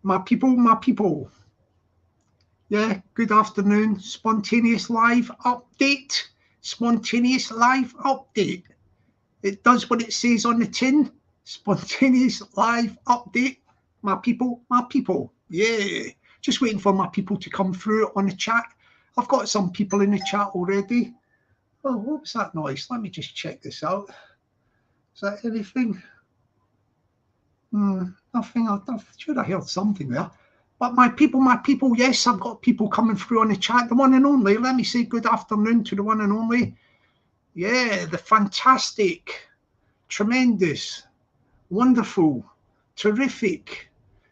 My people. Yeah, good afternoon. Spontaneous live update. Spontaneous live update. It does what it says on the tin. Spontaneous live update. My people. Yeah. Just waiting for my people to come through on the chat. I've got some people in the chat already. Oh, what was that noise? Let me just check this out. Is that anything? Nothing. I'm sure I heard something there. But my people, yes, I've got people coming through on the chat. The one and only. Let me say good afternoon to the one and only. Yeah, the fantastic, tremendous, wonderful, terrific,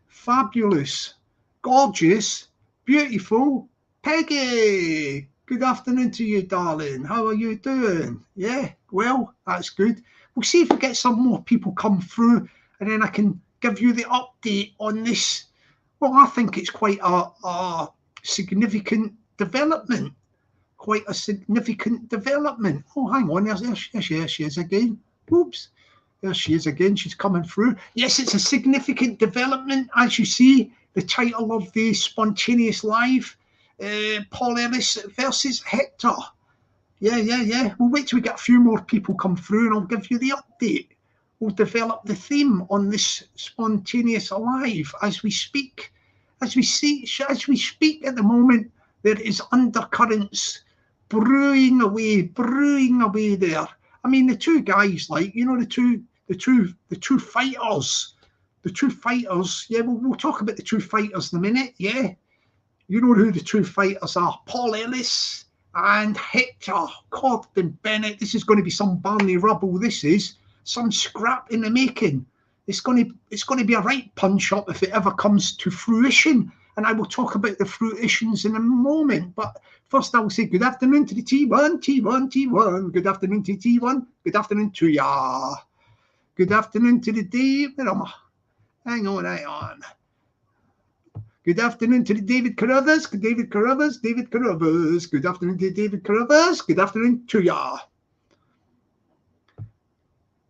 fabulous, gorgeous, beautiful Peggy. Good afternoon to you, darling. How are you doing? Yeah, well, that's good. We'll see if we get some more people come through, and then I can give you the update on this. Well, I think it's quite a significant development. Quite a significant development. Oh, hang on. There she is again. Oops. There she is again. She's coming through. Yes, it's a significant development. As you see, the title of the spontaneous live, Paul Ellis versus Hector. Yeah. We'll wait till we get a few more people come through and I'll give you the update. We'll develop the theme on this spontaneous live as we speak. As we speak at the moment, there is undercurrents brewing away there. I mean, the two guys, like, you know, the two fighters. The two fighters, yeah, we'll talk about the two fighters in a minute, yeah. You know who the two fighters are, Paul Ellis and Hector. Corden Bennett, this is going to be some Barney Rubble, this is. Some scrap in the making. It's going to be a right punch-up if it ever comes to fruition. And I will talk about the fruitions in a moment. But first I will say good afternoon to the T1. Good afternoon to T1. Good afternoon to ya. Good afternoon to the Dave. Hang on. Good afternoon to the David Carruthers. David Carruthers. Good afternoon to David Carruthers. Good afternoon to ya.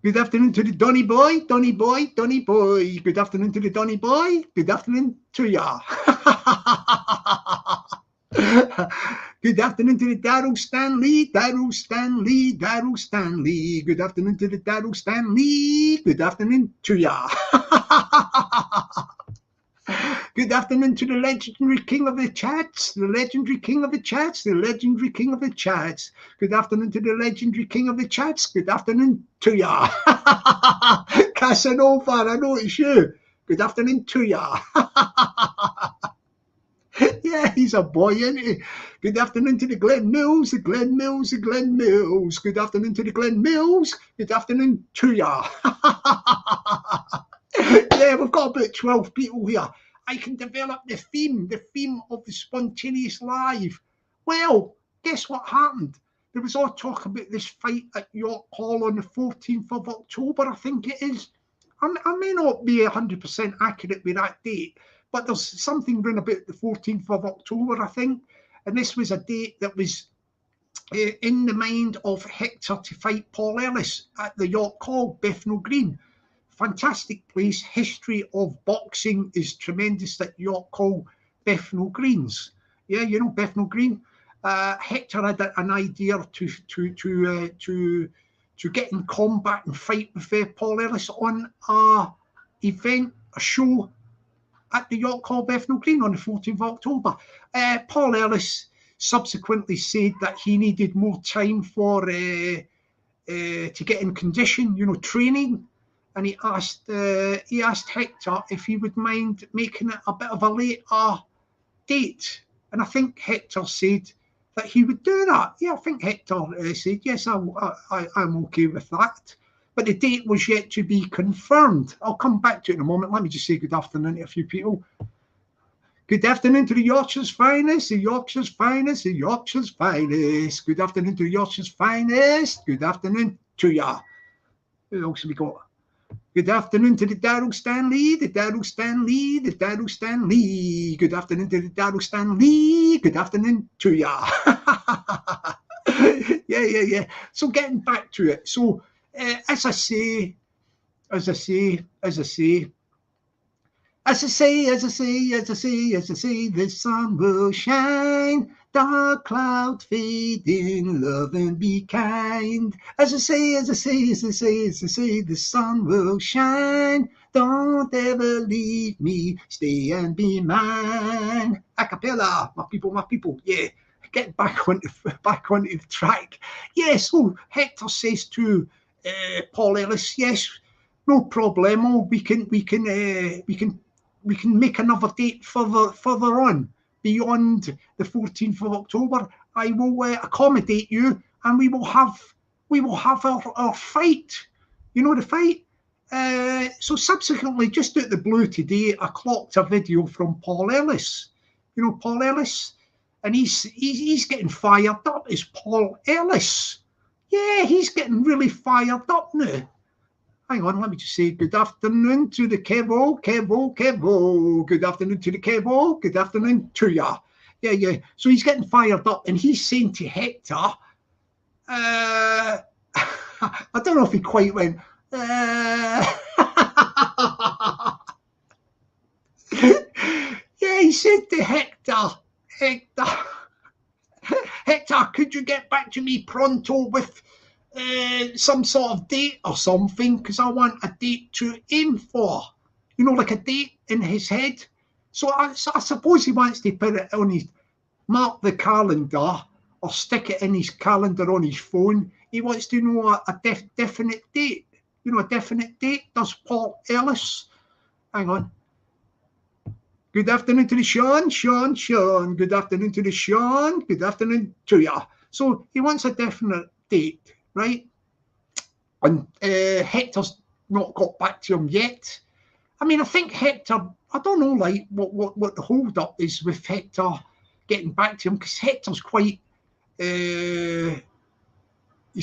Good afternoon to the Donny boy. Good afternoon to the Donny boy. Good afternoon to ya. Good afternoon to the Daryl Stanley. Good afternoon to the Daryl Stanley. Good afternoon to ya. Good afternoon to the legendary king of the chats. Good afternoon to the legendary king of the chats. Good afternoon to ya. Casanova, I know it's you. Good afternoon to ya. Yeah, he's a boy, isn't he? Good afternoon to the Glen Mills. Good afternoon to the Glen Mills. Good afternoon to ya. Yeah, we've got about 12 people here. I can develop the theme of the spontaneous live. Well, guess what happened? There was all talk about this fight at York Hall on the 14th of October, I think it is. I may not be 100% accurate with that date, but there's something written about the 14th of October, I think. And this was a date that was in the mind of Hector to fight Paul Ellis at the York Hall, Bethnal Green. Fantastic place. History of boxing is tremendous at York Hall, Bethnal Greens. Yeah, you know Bethnal Green. Hector had an idea to get in combat and fight with Paul Ellis on a show at the York Hall, Bethnal Green on the 14th of October. Paul Ellis subsequently said that he needed more time for to get in condition, you know, training. And he asked Hector if he would mind making it a bit of a later date. And I think Hector said that he would do that. Yeah, I think Hector said, yes, I'm okay with that. But the date was yet to be confirmed. I'll come back to it in a moment. Let me just say good afternoon to a few people. Good afternoon to the Yorkshire's finest, Good afternoon to the Yorkshire's finest. Good afternoon to ya. Who else have we got? Good afternoon to the Daryl Stanley. Good afternoon to the Daryl Stanley. Good afternoon to ya. Yeah. So getting back to it. So as I say, As I say, as I say, as I say, as I say, the sun will shine, dark cloud fade in, love and be kind. As I say, as I say, as I say, as I say, the sun will shine, don't ever leave me, stay and be mine. A cappella, my people, yeah. Get back onto the track. Yes, so Hector says to Paul Ellis, yes, no problemo. We can make another date further on beyond the 14th of October. I will accommodate you, and we will have our fight. You know the fight. So subsequently, just out the blue today, I clocked a video from Paul Ellis. You know Paul Ellis, and he's getting fired up. It's Paul Ellis. Yeah, he's getting really fired up now. Hang on, let me just say good afternoon to the Kevo. Good afternoon to the Kevo. Good afternoon to ya. Yeah. So he's getting fired up, and he's saying to Hector, I don't know if he quite went, yeah, he said to Hector, could you get back to me pronto with some sort of date or something, because I want a date to aim for, you know, like a date in his head. So I suppose he wants to put it on his, mark the calendar or stick it in his calendar on his phone. He wants to know a definite date, you know, a definite date. Does Paul Ellis? Hang on. Good afternoon to the Sean. Good afternoon to the Sean. Good afternoon to ya. So he wants a definite date, right? And Hector's not got back to him yet. I mean, I think Hector, I don't know, like what the hold up is with Hector getting back to him, because Hector's quite, he's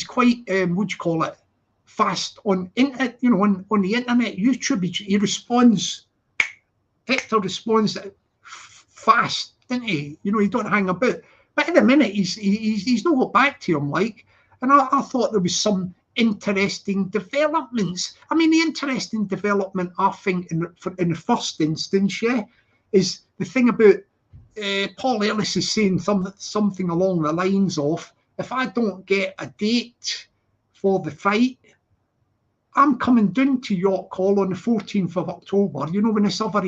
quite, what do you call it, fast on internet, you know, on the internet, YouTube. He responds. Hector responds fast, didn't he? You know, he don't hang about. But in a minute, he's not got back to him, like. And I thought there was some interesting developments. I mean, the interesting development, I think, in the first instance, yeah, is the thing about Paul Ellis is saying something along the lines of, if I don't get a date for the fight, I'm coming down to York Hall on the 14th of October, you know, when this other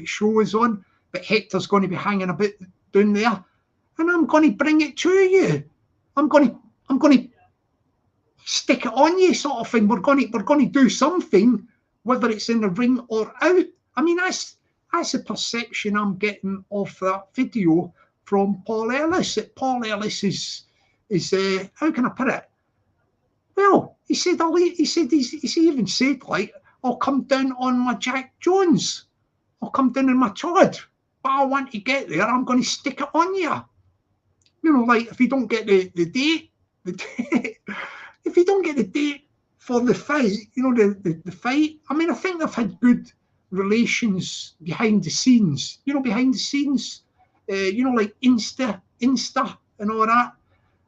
show is on, but Hector's going to be hanging about down there, and I'm going to bring it to you. I'm going to stick it on you, sort of thing. We're going to do something, whether it's in the ring or out. I mean, that's the perception I'm getting of that video from Paul Ellis. That Paul Ellis is how can I put it? Well, he even said, like, I'll come down on my Jack Jones. I'll come down on my Todd. But I want to get there, I'm going to stick it on you. You know, like, if you don't get the date, if you don't get the date for the fight, you know, the fight, I mean, I think they've had good relations behind the scenes, you know, you know, like Insta and all that.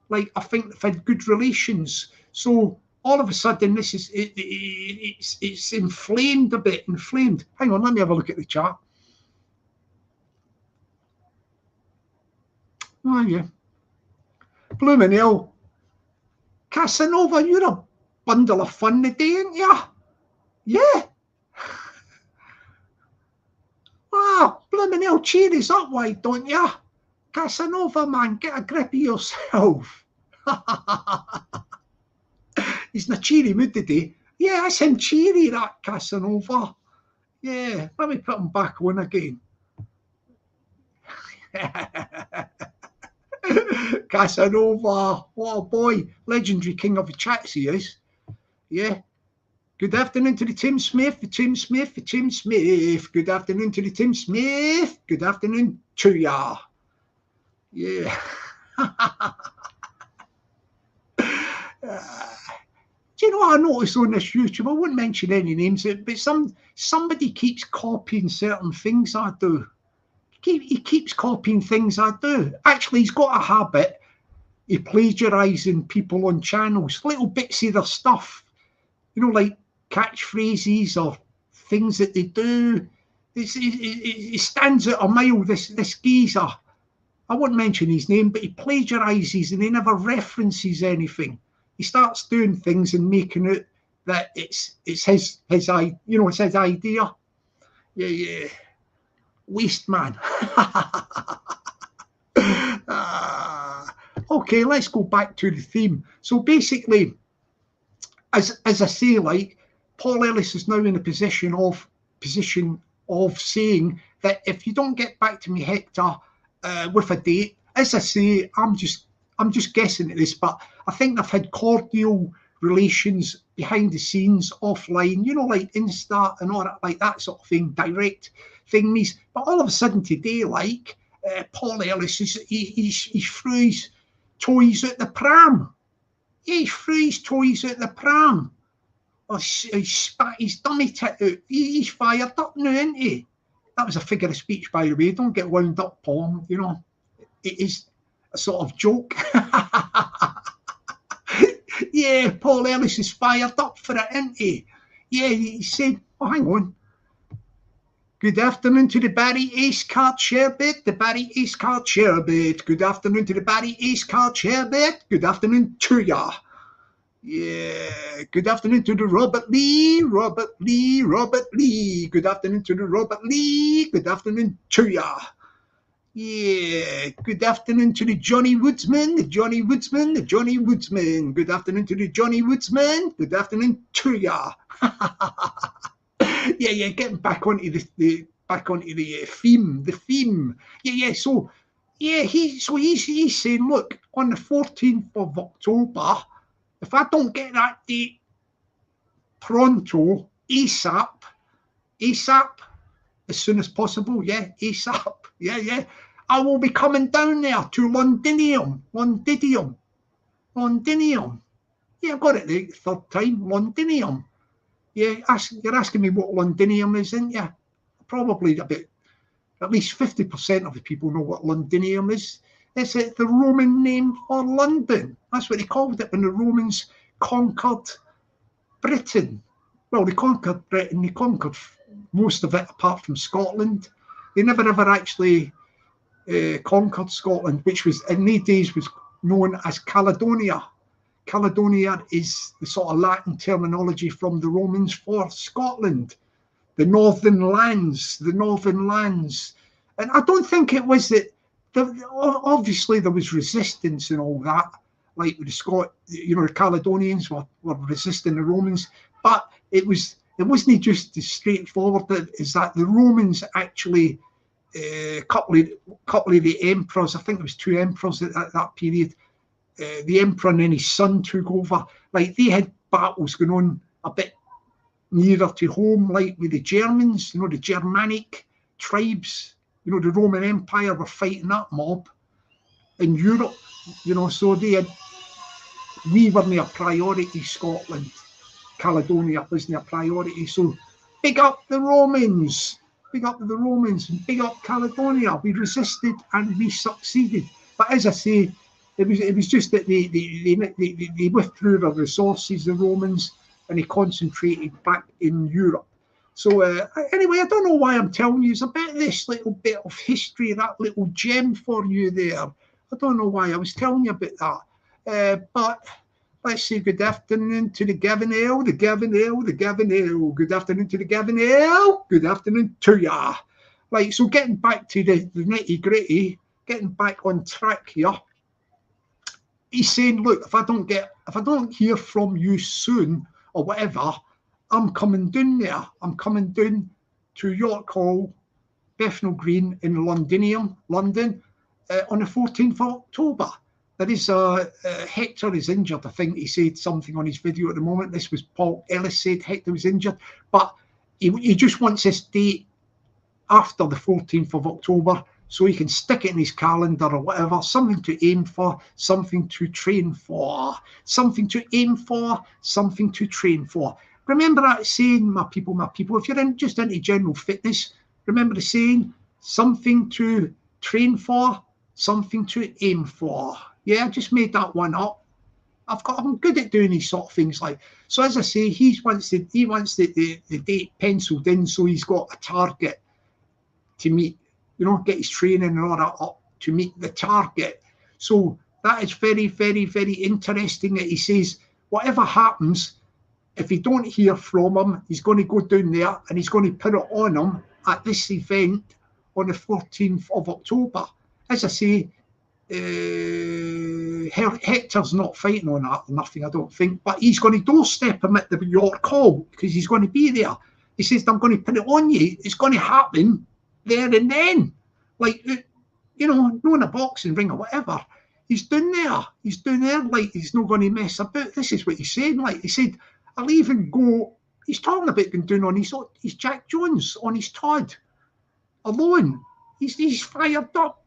Like, I think they've had good relations. So all of a sudden, this is it's inflamed a bit. Hang on, let me have a look at the chat. Oh yeah, blooming hell, Casanova, you're a bundle of fun today, ain't you? Yeah. Ah, blooming hell, cheers up, why don't you? Casanova, man, get a grip of yourself. He's in a cheery mood today. Yeah, that's him cheery, that Casanova. Yeah, let me put him back on again. Casanova, what a boy. Legendary king of the chats he is. Yeah. Good afternoon to the Tim Smith. Good afternoon to the Tim Smith. Good afternoon to ya. Yeah. Do you know what I noticed on this YouTube? I won't mention any names, but somebody keeps copying certain things I do. He keeps copying things I do. Actually, he's got a habit of plagiarising people on channels, little bits of their stuff, you know, like catchphrases or things that they do. He stands out a mile, this geezer. I won't mention his name, but he plagiarises and he never references anything. He starts doing things and making it that it's his it's his idea. Yeah. Waste man. Okay, let's go back to the theme. So basically, as I say, like, Paul Ellis is now in a position of saying that if you don't get back to me, Hector, with a date, as I say, I'm just guessing at this, but I think they've had cordial relations behind the scenes, offline, like Insta and all that, like that sort of thing, direct thingies. But all of a sudden today, like, Paul Ellis he threw his toys at the pram. Yeah, he threw his toys at the pram. Or he spat his dummy tit out. He's fired up now, isn't he? That was a figure of speech, by the way. Don't get wound up, Paul. It is a sort of joke. Yeah, Paul Ellis is fired up for it, isn't he? Yeah, he said, oh, hang on. Good afternoon to the Barry Ace Card Sherbet, the Barry Ace Card Sherbet. Good afternoon to the Barry Ace Card Sherbet. Good afternoon to ya. Yeah, good afternoon to the Robert Lee. Good afternoon to the Robert Lee. Good afternoon to ya. Yeah, good afternoon to the Johnny Woodsman. Good afternoon to the Johnny Woodsman. Good afternoon to ya. Yeah, getting back onto the theme. Yeah. So yeah, he's saying, look, on the 14th of October, if I don't get that date pronto, ASAP, as soon as possible, yeah, ASAP, yeah, I will be coming down there to Londinium. Yeah, I got it the third time, Londinium. Yeah, you're asking me what Londinium is, aren't you? Probably about at least 50% of the people know what Londinium is. It's the Roman name for London. That's what they called it when the Romans conquered Britain. Well, they conquered Britain. They conquered most of it apart from Scotland. They never ever actually conquered Scotland, which was in these days was known as Caledonia. Caledonia is the sort of Latin terminology from the Romans for Scotland, the northern lands. And I don't think it was that. Obviously, there was resistance and all that, like with the Caledonians were resisting the Romans, but it wasn't just as straightforward as that. The Romans actually, couple of the emperors, I think there was 2 emperors at that period, the emperor and then his son took over. Like, they had battles going on a bit nearer to home, like with the Germans, the Germanic tribes. The Roman Empire were fighting that mob in Europe, so we weren't a priority, Scotland. Caledonia wasn't a priority. So big up the Romans, and big up Caledonia. We resisted and we succeeded. But as I say, it was just that they withdrew their resources, the Romans, and they concentrated back in Europe. So anyway, I don't know why I'm telling you about this little bit of history, that little gem for you there. I don't know why I was telling you about that. But let's say good afternoon to the Gavin L. Good afternoon to the Gavin L. Good afternoon to ya. Right, so getting back to the nitty gritty, getting back on track here. He's saying, look, if I don't hear from you soon or whatever, I'm coming down there. I'm coming down to York Hall, Bethnal Green in Londinium, London, on the 14th of October. There is Hector is injured. I think he said something on his video at the moment. This was Paul Ellis said Hector was injured, but he just wants this date after the 14th of October so he can stick it in his calendar or whatever. Something to aim for, something to train for, something to aim for, something to train for. Remember that saying, my people, if you're just into general fitness, remember the saying, something to train for, something to aim for. Yeah, I just made that one up. I'm good at doing these sort of things. Like, so as I say, he wants the date penciled in, so he's got a target. to meet, you know, get his training and all that up to meet the target. So that is very, very, very interesting that he says, whatever happens, if you don't hear from him, he's going to go down there and he's going to put it on him at this event on the 14th of October. As I say, Hector's not fighting on that or nothing, I don't think, but he's going to doorstep him at the York Hall because he's going to be there. He says, I'm going to put it on you. It's going to happen there and then. Like, you know, no in a boxing ring or whatever. He's down there. He's down there like he's not going to mess about. This is what he's saying. Like, he said, I'll even go. He's talking about going down on his Jack Jones, on his Todd alone. He's fired up.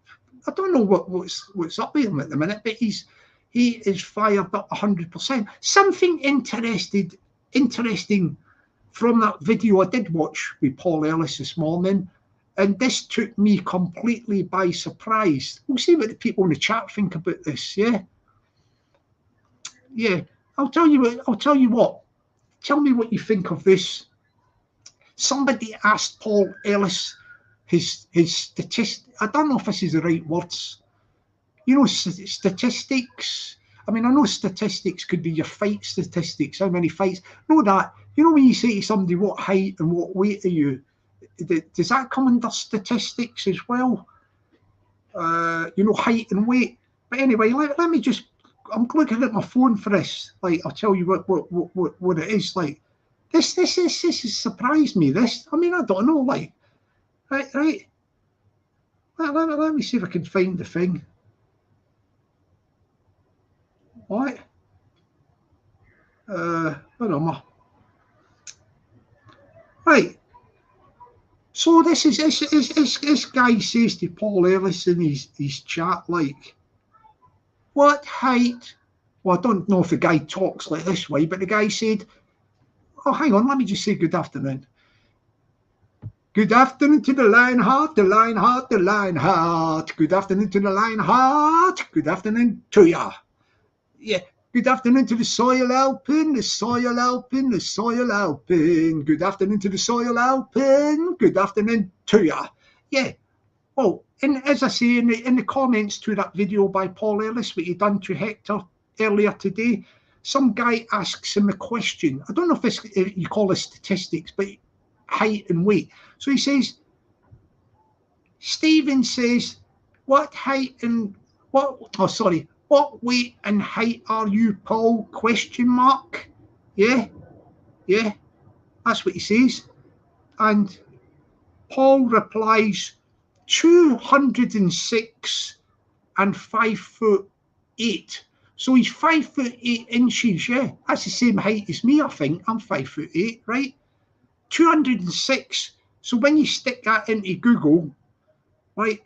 I don't know what's up with him at the minute, but he is fired up 100%. Something interesting from that video I did watch with Paul Ellis this morning, and this took me completely by surprise. We'll see what the people in the chat think about this. Yeah. I'll tell you what. Tell me what you think of this. Somebody asked Paul Ellis his statistics. I don't know if this is the right words. You know, statistics. I mean, I know statistics could be your fight statistics, how many fights. Know that. You know, when you say to somebody, what height and what weight are you? Does that come under statistics as well? You know, height and weight. But anyway, let me just. I'm looking at my phone for this. Like, I'll tell you what it is. Like, this has surprised me. This. I mean, I don't know. Like, right. Let me see if I can find the thing. What? Where am I? Right. So this guy says to Paul Ellis in his chat, like, what height? Well, I don't know if the guy talks like this way, but the guy said, oh, hang on, let me just say good afternoon. Good afternoon to the Lionheart, the Lionheart, the Lionheart. Good afternoon to the Lionheart. Good afternoon to ya. Yeah. Good afternoon to the Soil Alpin, the Soil Alpin, the Soil Alpin. Good afternoon to the Soil Alpin. Good afternoon to ya. Yeah. Well, and as I say in the comments to that video by Paul Ellis, what he done to Hector earlier today, some guy asks him a question. I don't know if you call it statistics, but height and weight. So he says, Stephen says, what weight and height are you, Paul? Question mark. Yeah, that's what he says. And Paul replies, 206 and 5'8". So he's 5'8". Yeah, that's the same height as me, I think. I'm 5'8", right? 206. So when you stick that into Google, right,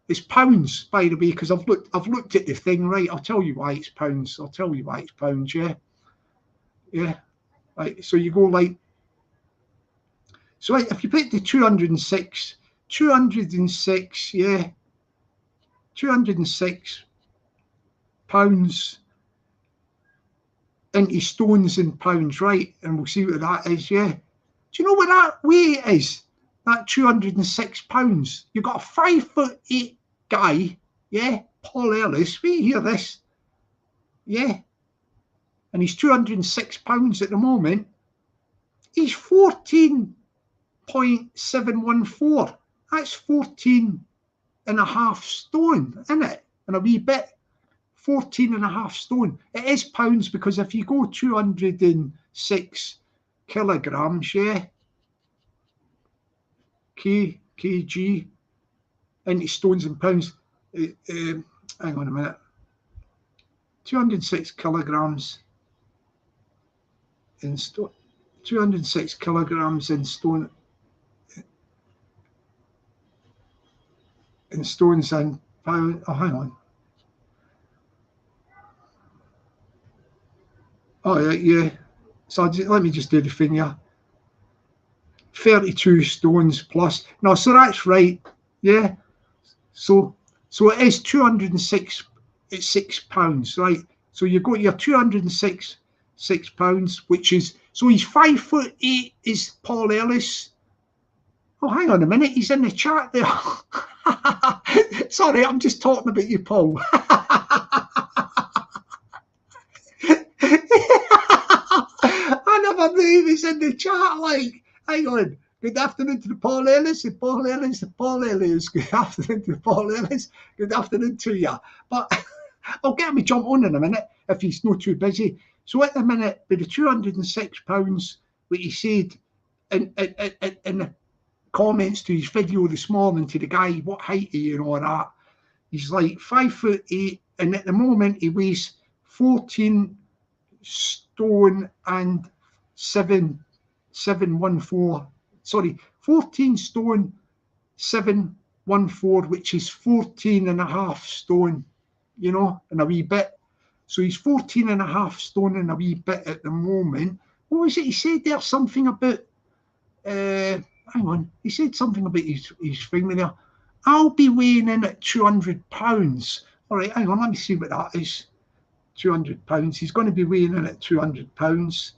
it's pounds, by the way, because I've looked at the thing, right? I'll tell you why it's pounds. Yeah. Right. So you go like, so if you put the 206, yeah, 206 pounds into stones and pounds, right? And we'll see what that is, yeah. Do you know what that weight is? That 206 pounds. You've got a 5'8" guy, yeah, Paul Ellis. We hear this, yeah, and he's 206 pounds at the moment. He's 14.714. That's 14 and a half stone, isn't it? And a wee bit. 14 and a half stone. It is pounds because if you go 206 kilograms, yeah, kg into stones and pounds. Hang on a minute. 206 kilograms in stone. 206 kilograms in stone. In stones and pounds. Oh, hang on. Oh, yeah. So let me just do the thing here. 32 stones plus. No, so that's right. Yeah. So it is 206. It's £6, right? So you've got your 206 £6, which is, so he's 5'8" is Paul Ellis, Oh, hang on a minute, he's in the chat there. Sorry, I'm just talking about you, Paul. I never knew he was in the chat. Like, hang on. Good afternoon to the Paul Ellis, the Paul Ellis, the Paul Ellis. Good afternoon to the Paul Ellis. Good afternoon to you. But I'll get him to jump on in a minute if he's not too busy. So at the minute, with the £206, what he said in the comments to his video this morning to the guy, what height are you and all that, he's like 5'8", and at the moment he weighs 14 stone and 714. Sorry, 14 stone 714, which is 14 and a half stone, you know, and a wee bit. So he's 14 and a half stone and a wee bit at the moment. What was it he said there? Something about hang on, he said something about his thing there. I'll be weighing in at £200. All right, hang on, let me see what that is. £200. He's going to be weighing in at £200.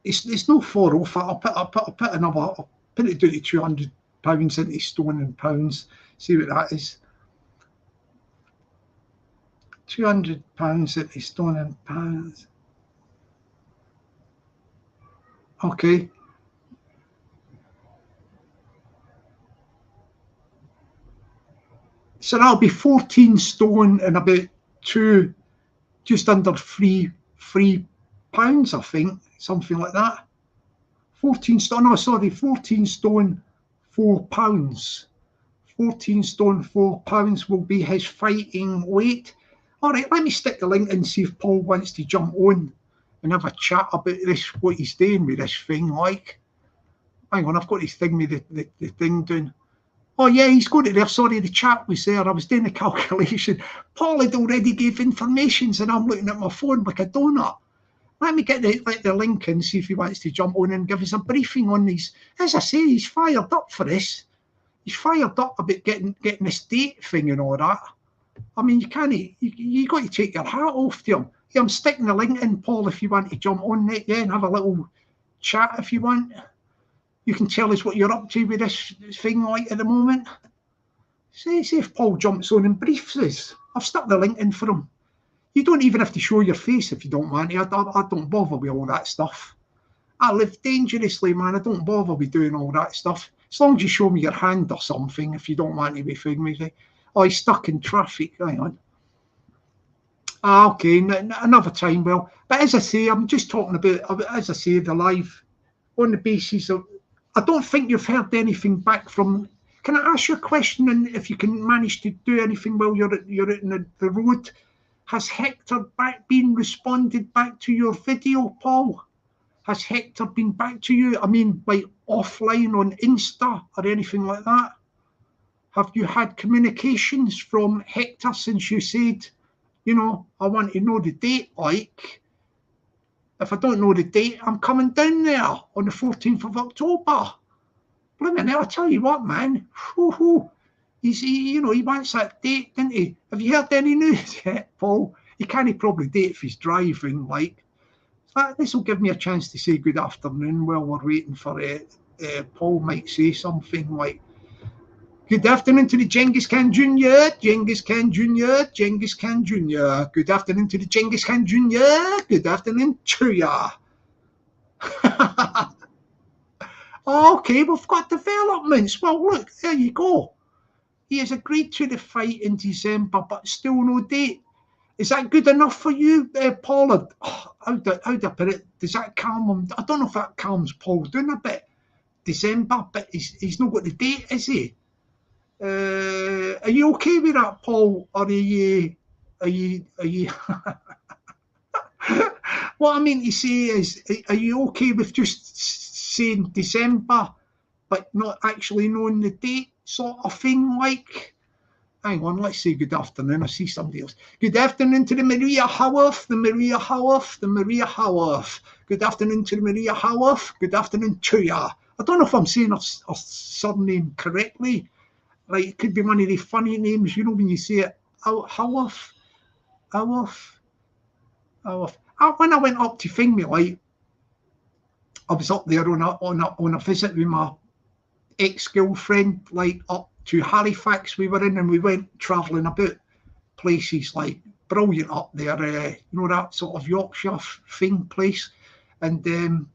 It's no 4 I'll put another. I'll put it down to £200 into stone and pounds. See what that is. £200 into stone and pounds. Okay. So that'll be 14 stone and about just under three pounds, I think, something like that. 14 stone. No, sorry, 14 stone 4 pounds. 14 stone 4 pounds will be his fighting weight. All right, let me stick the link in and see if Paul wants to jump on and have a chat about this, what he's doing with this thing. Like, hang on, I've got his thing with the thing doing. Oh yeah, he's got it there. Sorry, the chat was there. I was doing the calculation. Paul had already gave informations, and I'm looking at my phone like a donut. Let me get the link in, see if he wants to jump on and give us a briefing on these. As I say, he's fired up for this. He's fired up about getting this date thing and all that. I mean, you can't. You got to take your hat off to him. Yeah, I'm sticking the link in, Paul, if you want to jump on it, yeah, and have a little chat if you want. You can tell us what you're up to with this thing like at the moment. See if Paul jumps on and briefs us. I've stuck the link in for him. You don't even have to show your face if you don't want to. I don't bother with all that stuff. I live dangerously, man. I don't bother with doing all that stuff. As long as you show me your hand or something, if you don't want to be filming me. Oh, he's stuck in traffic. Hang on. Okay, another time. Well, but as I say, I'm just talking about, as I say, the live on the basis of, I don't think you've heard anything back from. Can I ask you a question? And if you can manage to do anything while you're out in the road, has Hector been responded back to your video, Paul? Has Hector been back to you? I mean, like offline on Insta or anything like that? Have you had communications from Hector since you said, you know, I want to know the date? Like, if I don't know the date, I'm coming down there on the 14th of October. Blimey, I'll tell you what, man. He wants that date, didn't he? Have you heard any news yet, Paul? He can't probably date if he's driving. Like, this will give me a chance to say good afternoon while we're waiting for Paul might say something like, good afternoon to the Genghis Khan Jr., Genghis Khan Jr., Genghis Khan Jr. Good afternoon to the Genghis Khan Jr., good afternoon to ya. Okay, we've got developments. Well, look, there you go. He has agreed to the fight in December, but still no date. Is that good enough for you, Paul? How do I put it? Does that calm him? I don't know if that calms Paul down a bit. December, but he's not got the date, is he? Are you okay with that, Paul? Or are you what I mean to say is, are you okay with just saying December, but not actually knowing the date, sort of thing? Like, hang on, let's say good afternoon. I see somebody else. Good afternoon to the Maria Howarth, the Maria Howarth, the Maria Howarth. Good afternoon to the Maria Howarth. Good afternoon to ya. I don't know if I'm saying her surname correctly. Like, it could be one of the funny names, you know, when you say it. Howarth. When I went up to Thing Me, like, I was up there on a visit with my ex-girlfriend, like up to Halifax we were in, and we went travelling about places like brilliant up there, you know, that sort of Yorkshire thing place. And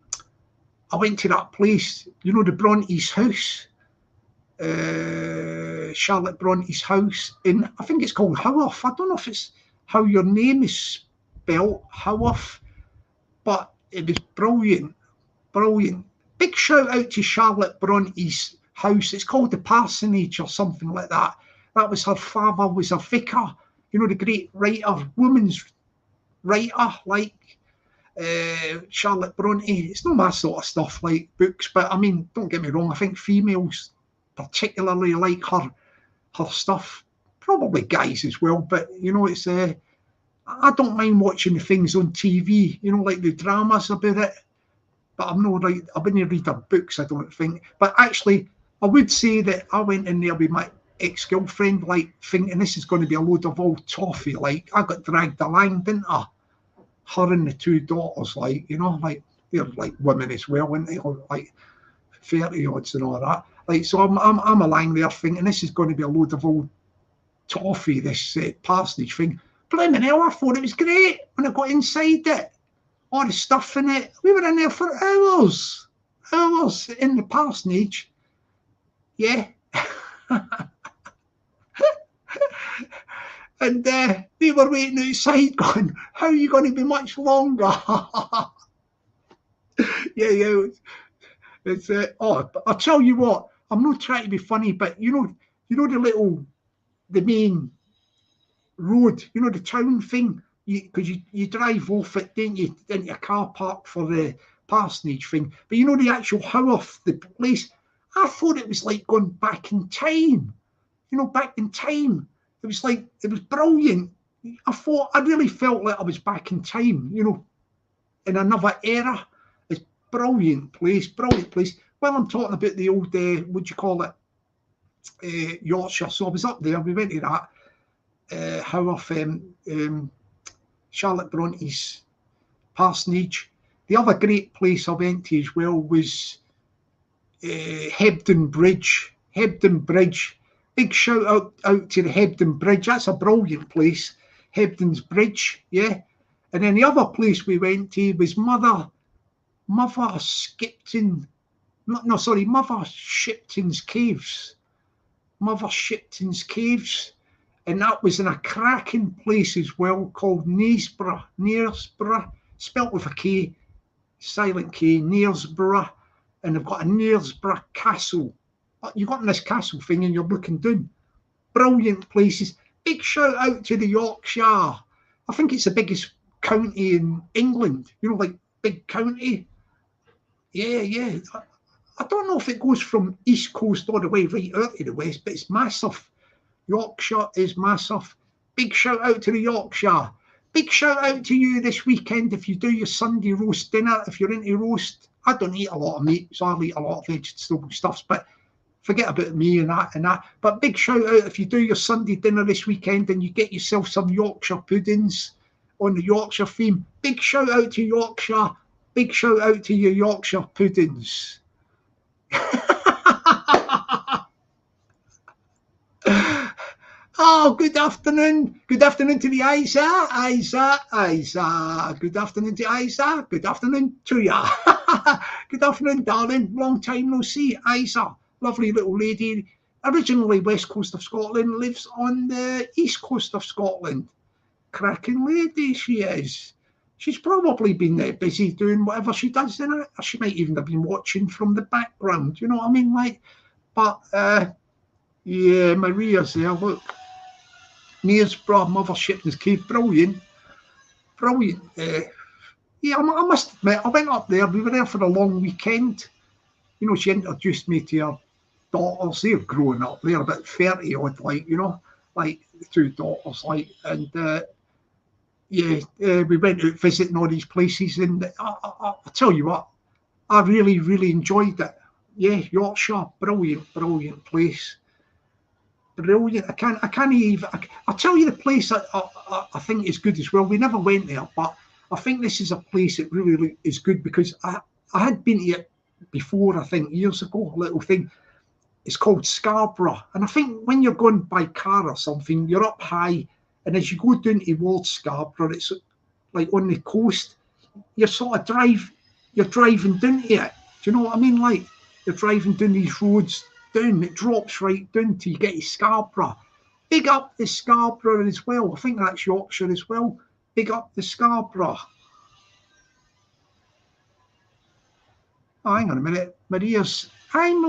I went to that place, you know, the Bronte's house, Charlotte Bronte's house, in, I think it's called Haworth. I don't know if it's how your name is spelled, Haworth, but it was brilliant, brilliant. Big shout out to Charlotte Bronte's house. It's called the Parsonage or something like that. That was her father was a vicar, you know, the great writer, woman's writer, like Charlotte Bronte. It's not my sort of stuff, like books, but I mean, don't get me wrong, I think females particularly like her stuff, probably guys as well, but you know, it's I don't mind watching the things on TV, you know, like the dramas about it, but I'm not right, I wouldn't read her books, I don't think. But actually, I would say that I went in there with my ex-girlfriend, like thinking this is going to be a load of old toffee. Like, I got dragged along, didn't I? Her and the two daughters, like, you know, like they're like women as well, weren't they? Or like 30 odds and all that. Like, so I'm along there thinking this is going to be a load of old toffee, this parsonage thing. Blimey hell, I thought it was great when I got inside it. All the stuff in it. We were in there for hours in the parsonage. Yeah. And they were waiting outside going, how are you going to be much longer? yeah. It's I'll tell you what, I'm not trying to be funny, but you know the main road, you know, the town thing, because you drive off it, don't you, into a car park for the parsonage thing. But you know, the actual Haworth, the place, I thought it was like going back in time. You know, back in time. It was like, it was brilliant. I really felt like I was back in time, you know, in another era. It's brilliant place. Well, I'm talking about the old, what do you call it, Yorkshire. So I was up there, we went to that, Haworth, Charlotte Bronte's parsonage. The other great place I went to as well was Hebden Bridge. Big shout out to the Hebden Bridge. That's a brilliant place. Hebden's Bridge, yeah. And then the other place we went to was Mother Shipton's Caves. Mother Shipton's Caves. And that was in a cracking place as well called Knaresborough, spelt with a K, silent K, Knaresborough. And they've got a Knaresborough Castle. You got in this castle thing and you're looking down. Brilliant places. Big shout out to the Yorkshire. I think it's the biggest county in England. You know, like big county. Yeah. I don't know if it goes from East Coast all the way right out to the West, but it's massive. Yorkshire is massive. Big shout out to the Yorkshire. Big shout out to you this weekend if you do your Sunday roast dinner, if you're into roast. I don't eat a lot of meat, so I'll eat a lot of vegetable stuffs, but forget about me and that. But big shout out if you do your Sunday dinner this weekend and you get yourself some Yorkshire puddings on the Yorkshire theme. Big shout out to Yorkshire. Big shout out to your Yorkshire puddings. Oh, good afternoon. Good afternoon to the Isa. Good afternoon to Isa. Good afternoon to ya. Good afternoon, darling. Long time no see, Isa. Lovely little lady. Originally West Coast of Scotland, lives on the East Coast of Scotland. Cracking lady she is. She's probably been busy doing whatever she does in it. Or she might even have been watching from the background. You know what I mean? Like, but yeah, Maria's there. Look. Knaresborough, Mother Shipton's Cave, brilliant. Yeah, I must admit, I went up there. We were there for a long weekend. You know, she introduced me to her daughters. They're growing up. They're about 30 odd, like, you know, like the two daughters, like, and we went out visiting all these places. And I tell you what, I really, really enjoyed it. Yeah, Yorkshire, brilliant place. Brilliant. I can't even. I'll tell you the place I think is good as well. We never went there, but I think this is a place that really is good because I I had been to it before, I think, years ago, a little thing. It's called Scarborough. And I think when you're going by car or something, you're up high. And as you go down towards Scarborough, it's like on the coast, you're driving down to it. Do you know what I mean? Like, you're driving down these roads down, it drops right down till you get to Scarborough. Big up the Scarborough as well. I think that's Yorkshire as well. Big up the Scarborough. Oh, hang on a minute. Maria's, I'm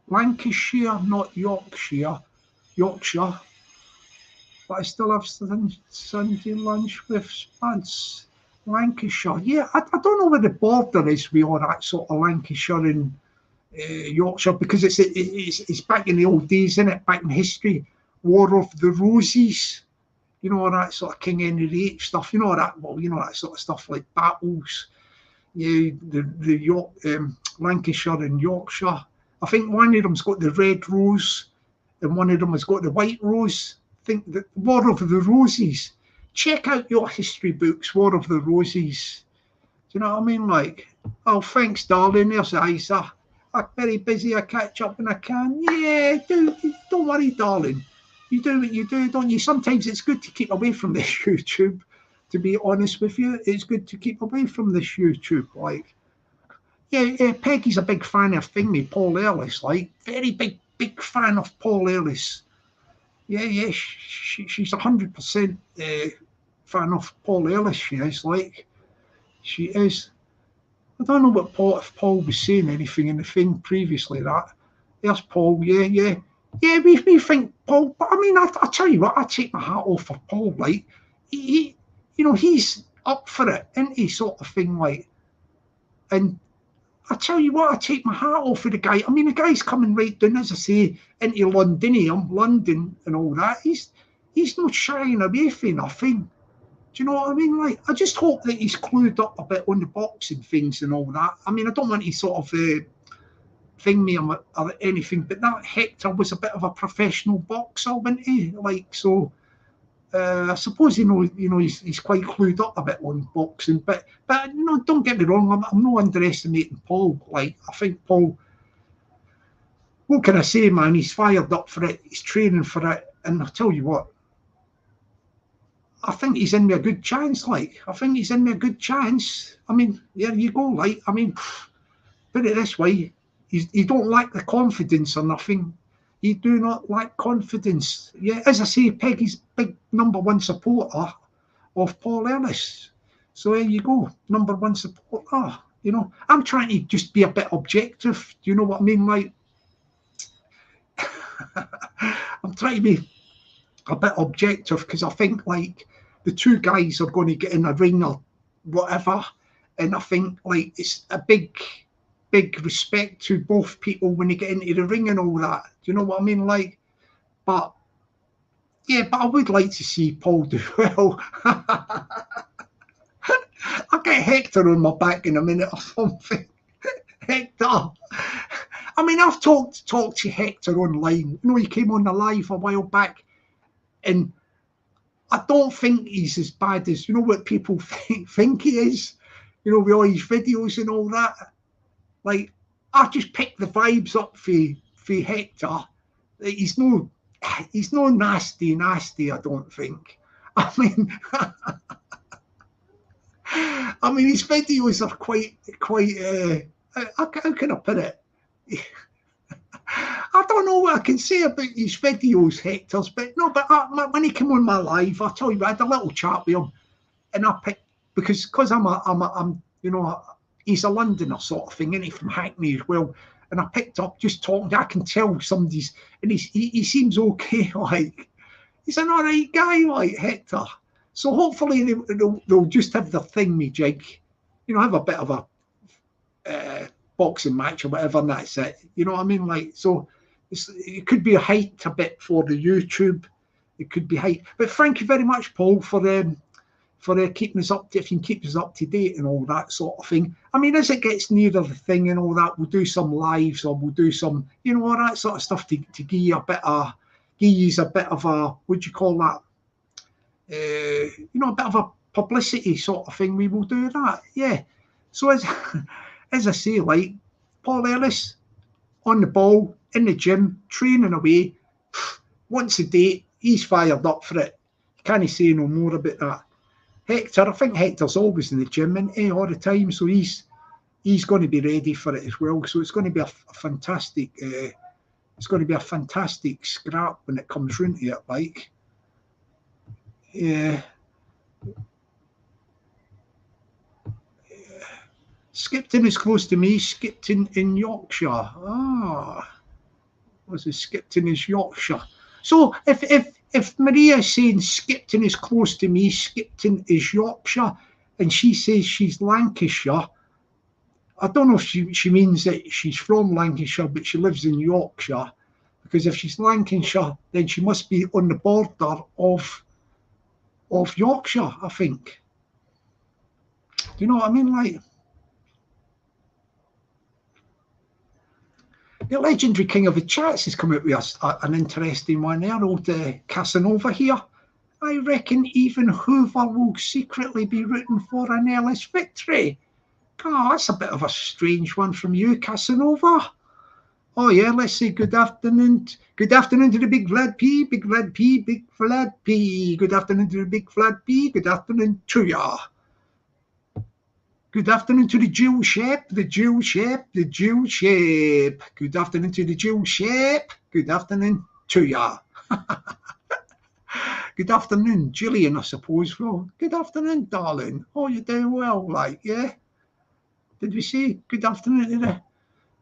Lancashire, not Yorkshire. But I still have Sunday lunch with Spence. Lancashire. Yeah, I don't know where the border is with all that sort of Lancashire and Yorkshire, because it's back in the old days, isn't it? Back in history. War of the Roses. You know, all that sort of King Henry VIII stuff. You know that. Well, you know that sort of stuff like battles. Yeah, the York, Lancashire and Yorkshire. I think one of them's got the red rose, and one of them has got the white rose. I think the War of the Roses. Check out your history books, War of the Roses. Do you know what I mean? Like, oh, thanks, darling. There's Isa. I'm very busy. I catch up when I can. Yeah, don't worry, darling. You do what you do, don't you? Sometimes it's good to keep away from this YouTube. To be honest with you, it's good to keep away from this YouTube. Like, yeah, Peggy's a big fan of thingy, Paul Ellis. Like, very big fan of Paul Ellis. Yeah, she's 100% fan of Paul Ellis. She is, like, she is. I don't know what if Paul was saying anything in the thing previously. That there's Paul. Yeah. We think Paul. But I mean, I tell you what, I take my hat off for Paul. Like, he you know, he's up for it, isn't he? Sort of thing, like. And I tell you what, I take my hat off for the guy. I mean, the guy's coming right down, as I say, into London and all that. He's not shying away from nothing. Do you know what I mean? Like, I just hope that he's clued up a bit on the boxing things and all that. I mean, I don't want to sort of thing me or anything, but that Hector was a bit of a professional boxer, wasn't he? Like, so I suppose he's quite clued up a bit on boxing, but you know, don't get me wrong, I'm not underestimating Paul. Like, I think Paul, what can I say, man? He's fired up for it. He's training for it, and I tell you what, I think he's in me a good chance. Like, I think he's in me a good chance. I mean, there you go. Like, I mean, put it this way, you don't lack the confidence or nothing. You do not lack confidence. Yeah, as I say, Peggy's big #1 supporter of Paul Ellis. So there you go, #1 supporter. You know, I'm trying to just be a bit objective. Do you know what I mean? Like, I'm trying to be a bit objective because I think, like, the two guys are going to get in a ring or whatever, and I think, like, it's a big respect to both people when they get into the ring and all that. Do you know what I mean? Like, but I would like to see Paul do well. I'll get Hector on my back in a minute or something. Hector. I mean, I've talked to Hector online. You know, he came on the live a while back, and I don't think he's as bad as, you know, what people think he is. You know, with all his videos and all that. Like, I just picked the vibes up for Hector. He's no nasty, I don't think. I mean, his videos are quite. How can I put it? I don't know what I can say about his videos, Hector's, but no. But when he came on my live, I tell you, I had a little chat with him, and I picked because I'm you know, he's a Londoner sort of thing, isn't he, from Hackney as well. And I picked up just talking. I can tell somebody's, and he seems okay. Like, he's an all right guy, like Hector. So hopefully they'll just have the thingy jig, you know, have a bit of a boxing match or whatever, and that's it. You know what I mean? Like, so it could be a hyped a bit for the YouTube. It could be hyped. But thank you very much, Paul, for keeping us up, if you can keep us up to date and all that sort of thing. I mean, as it gets nearer the thing and all that, we'll do some lives or we'll do some, you know, all that sort of stuff to give you a bit of a, what do you call that? You know, a bit of a publicity sort of thing. We will do that, yeah. So as I say, like, Paul Ellis, on the ball, in the gym, training away, once a day, he's fired up for it. Can't say no more about that. Hector, I think Hector's always in the gym and all the time, so he's going to be ready for it as well. So it's going to be a fantastic, it's going to be a fantastic scrap when it comes round to it. Like, yeah. Skipton is close to me. Skipton in Yorkshire. Ah, was it Skipton is Yorkshire? So if Maria is saying Skipton is close to me, Skipton is Yorkshire, and she says she's Lancashire, I don't know if she means that she's from Lancashire, but she lives in Yorkshire. Because if she's Lancashire, then she must be on the border of Yorkshire, I think. Do you know what I mean? Like, the legendary king of the chats has come out with us an interesting one there, old Casanova here. I reckon even Hoover will secretly be rooting for an Ellis victory. Oh, that's a bit of a strange one from you, Casanova. Oh yeah, let's say good afternoon. Good afternoon to the big Vlad P, big Vlad P, big Vlad P. Good afternoon to the big Vlad P. Good afternoon to ya. Good afternoon to the Jew Shep, the Jew Shep, the Jew Shep. Good afternoon to the Jew Shep. Good afternoon to ya. Good afternoon, Gillian, I suppose. Well, good afternoon, darling. Oh, you're doing well, like, yeah? Did we say good afternoon to the...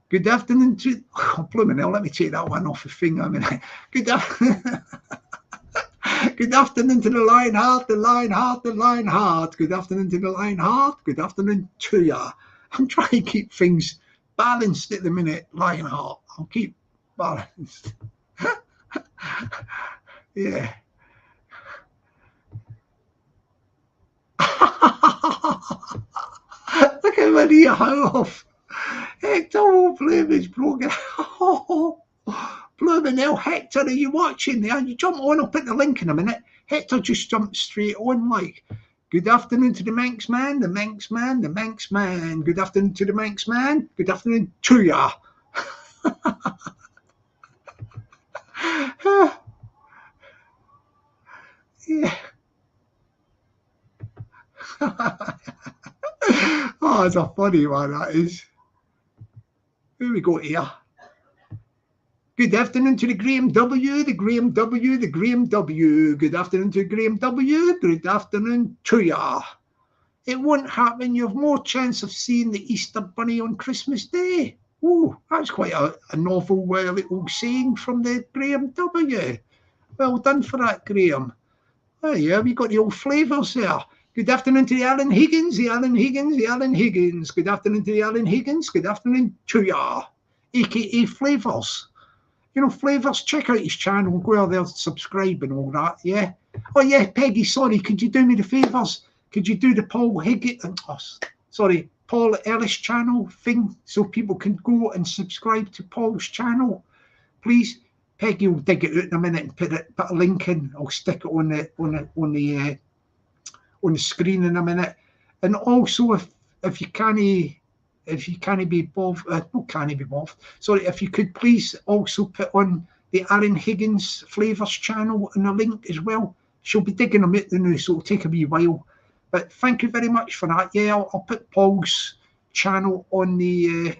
Good afternoon to... Oh, blooming hell, let me take that one off the finger a minute. Good afternoon to the Lionheart, the Lionheart, the Lionheart. Good afternoon to the Lionheart. Good afternoon to ya. I'm trying to keep things balanced at the minute, Lionheart. I'll keep balanced. Yeah. Look at Maria, how off. Hector will blame his program. Blooming hell, Hector, are you watching there? You jump on, I'll put the link in a minute. Hector just jumped straight on, like, good afternoon to the Manx man, the Manx man, the Manx man. Good afternoon to the Manx man. Good afternoon to ya. Yeah. Oh, it's a funny one, that is. Here we go here. Good afternoon to the Graham W, the Graham W, the Graham W. Good afternoon to Graham W. Good afternoon to ya. It won't happen. You have more chance of seeing the Easter Bunny on Christmas Day. Ooh, that's quite a novel little saying from the Graham W. Well done for that, Graham. Oh yeah, we got the old flavours there. Good afternoon to the Alan Higgins, the Alan Higgins, the Alan Higgins. Good afternoon to the Alan Higgins. Good afternoon to ya, aka Flavours. You know, Flavours, check out his channel, go out there, subscribe and all that, yeah? Oh, yeah, Peggy, sorry, could you do me the favours? Could you do the Paul Ellis channel thing so people can go and subscribe to Paul's channel? Please, Peggy will dig it out in a minute and put a link in. I'll stick it on the screen in a minute. And also, if you can't be bothered, sorry, if you could please also put on the Aaron Higgins Flavours channel and a link as well. She'll be digging them out the new, so it'll take a wee while. But thank you very much for that. Yeah, I'll put Paul's channel on the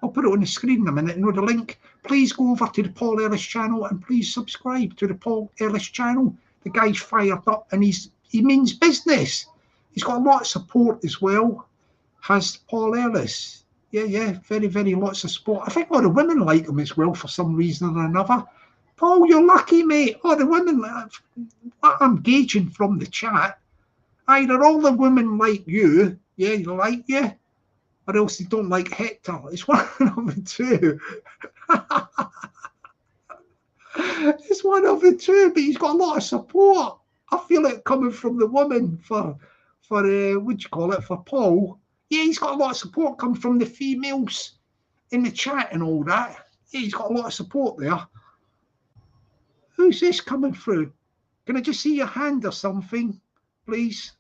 I'll put it on the screen in a minute. You know the link. Please go over to the Paul Ellis channel and please subscribe to the Paul Ellis channel. The guy's fired up and he means business. He's got a lot of support as well. Has Paul Ellis. Yeah, very, very lots of support. I think a lot of women like him as well for some reason or another. Paul, you're lucky, mate. Oh, the women, I'm gauging from the chat, either all the women like you, yeah, they like you, or else they don't like Hector. It's one of the two. It's one of the two, but he's got a lot of support. I feel it coming from the woman for what do you call it, for Paul. Yeah, he's got a lot of support coming from the females in the chat and all that. Yeah, he's got a lot of support there. Who's this coming through? Can I just see your hand or something, please?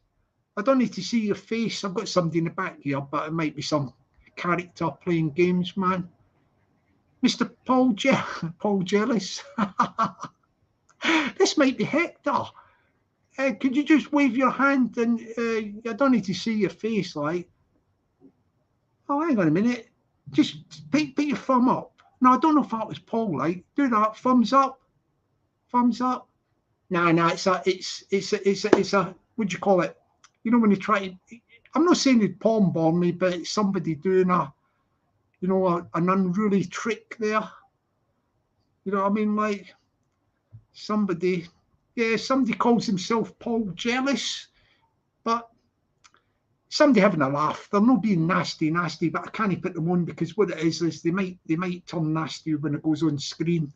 I don't need to see your face. I've got somebody in the back here, but it might be some character playing games, man. Mr. Paul Jealous. This might be Hector. Could you just wave your hand and I don't need to see your face, like. Oh, hang on a minute. Just put your thumb up. No, I don't know if that was Paul, like. Do that. Thumbs up. Thumbs up. No, it's a what do you call it? You know, when you try to, I'm not saying you'd palm bomb me, but it's somebody doing an unruly trick there. You know what I mean? Like somebody calls himself Paul Jealous, but somebody having a laugh. They're not being nasty, but I can't put them on because what it is they might turn nasty when it goes on screen.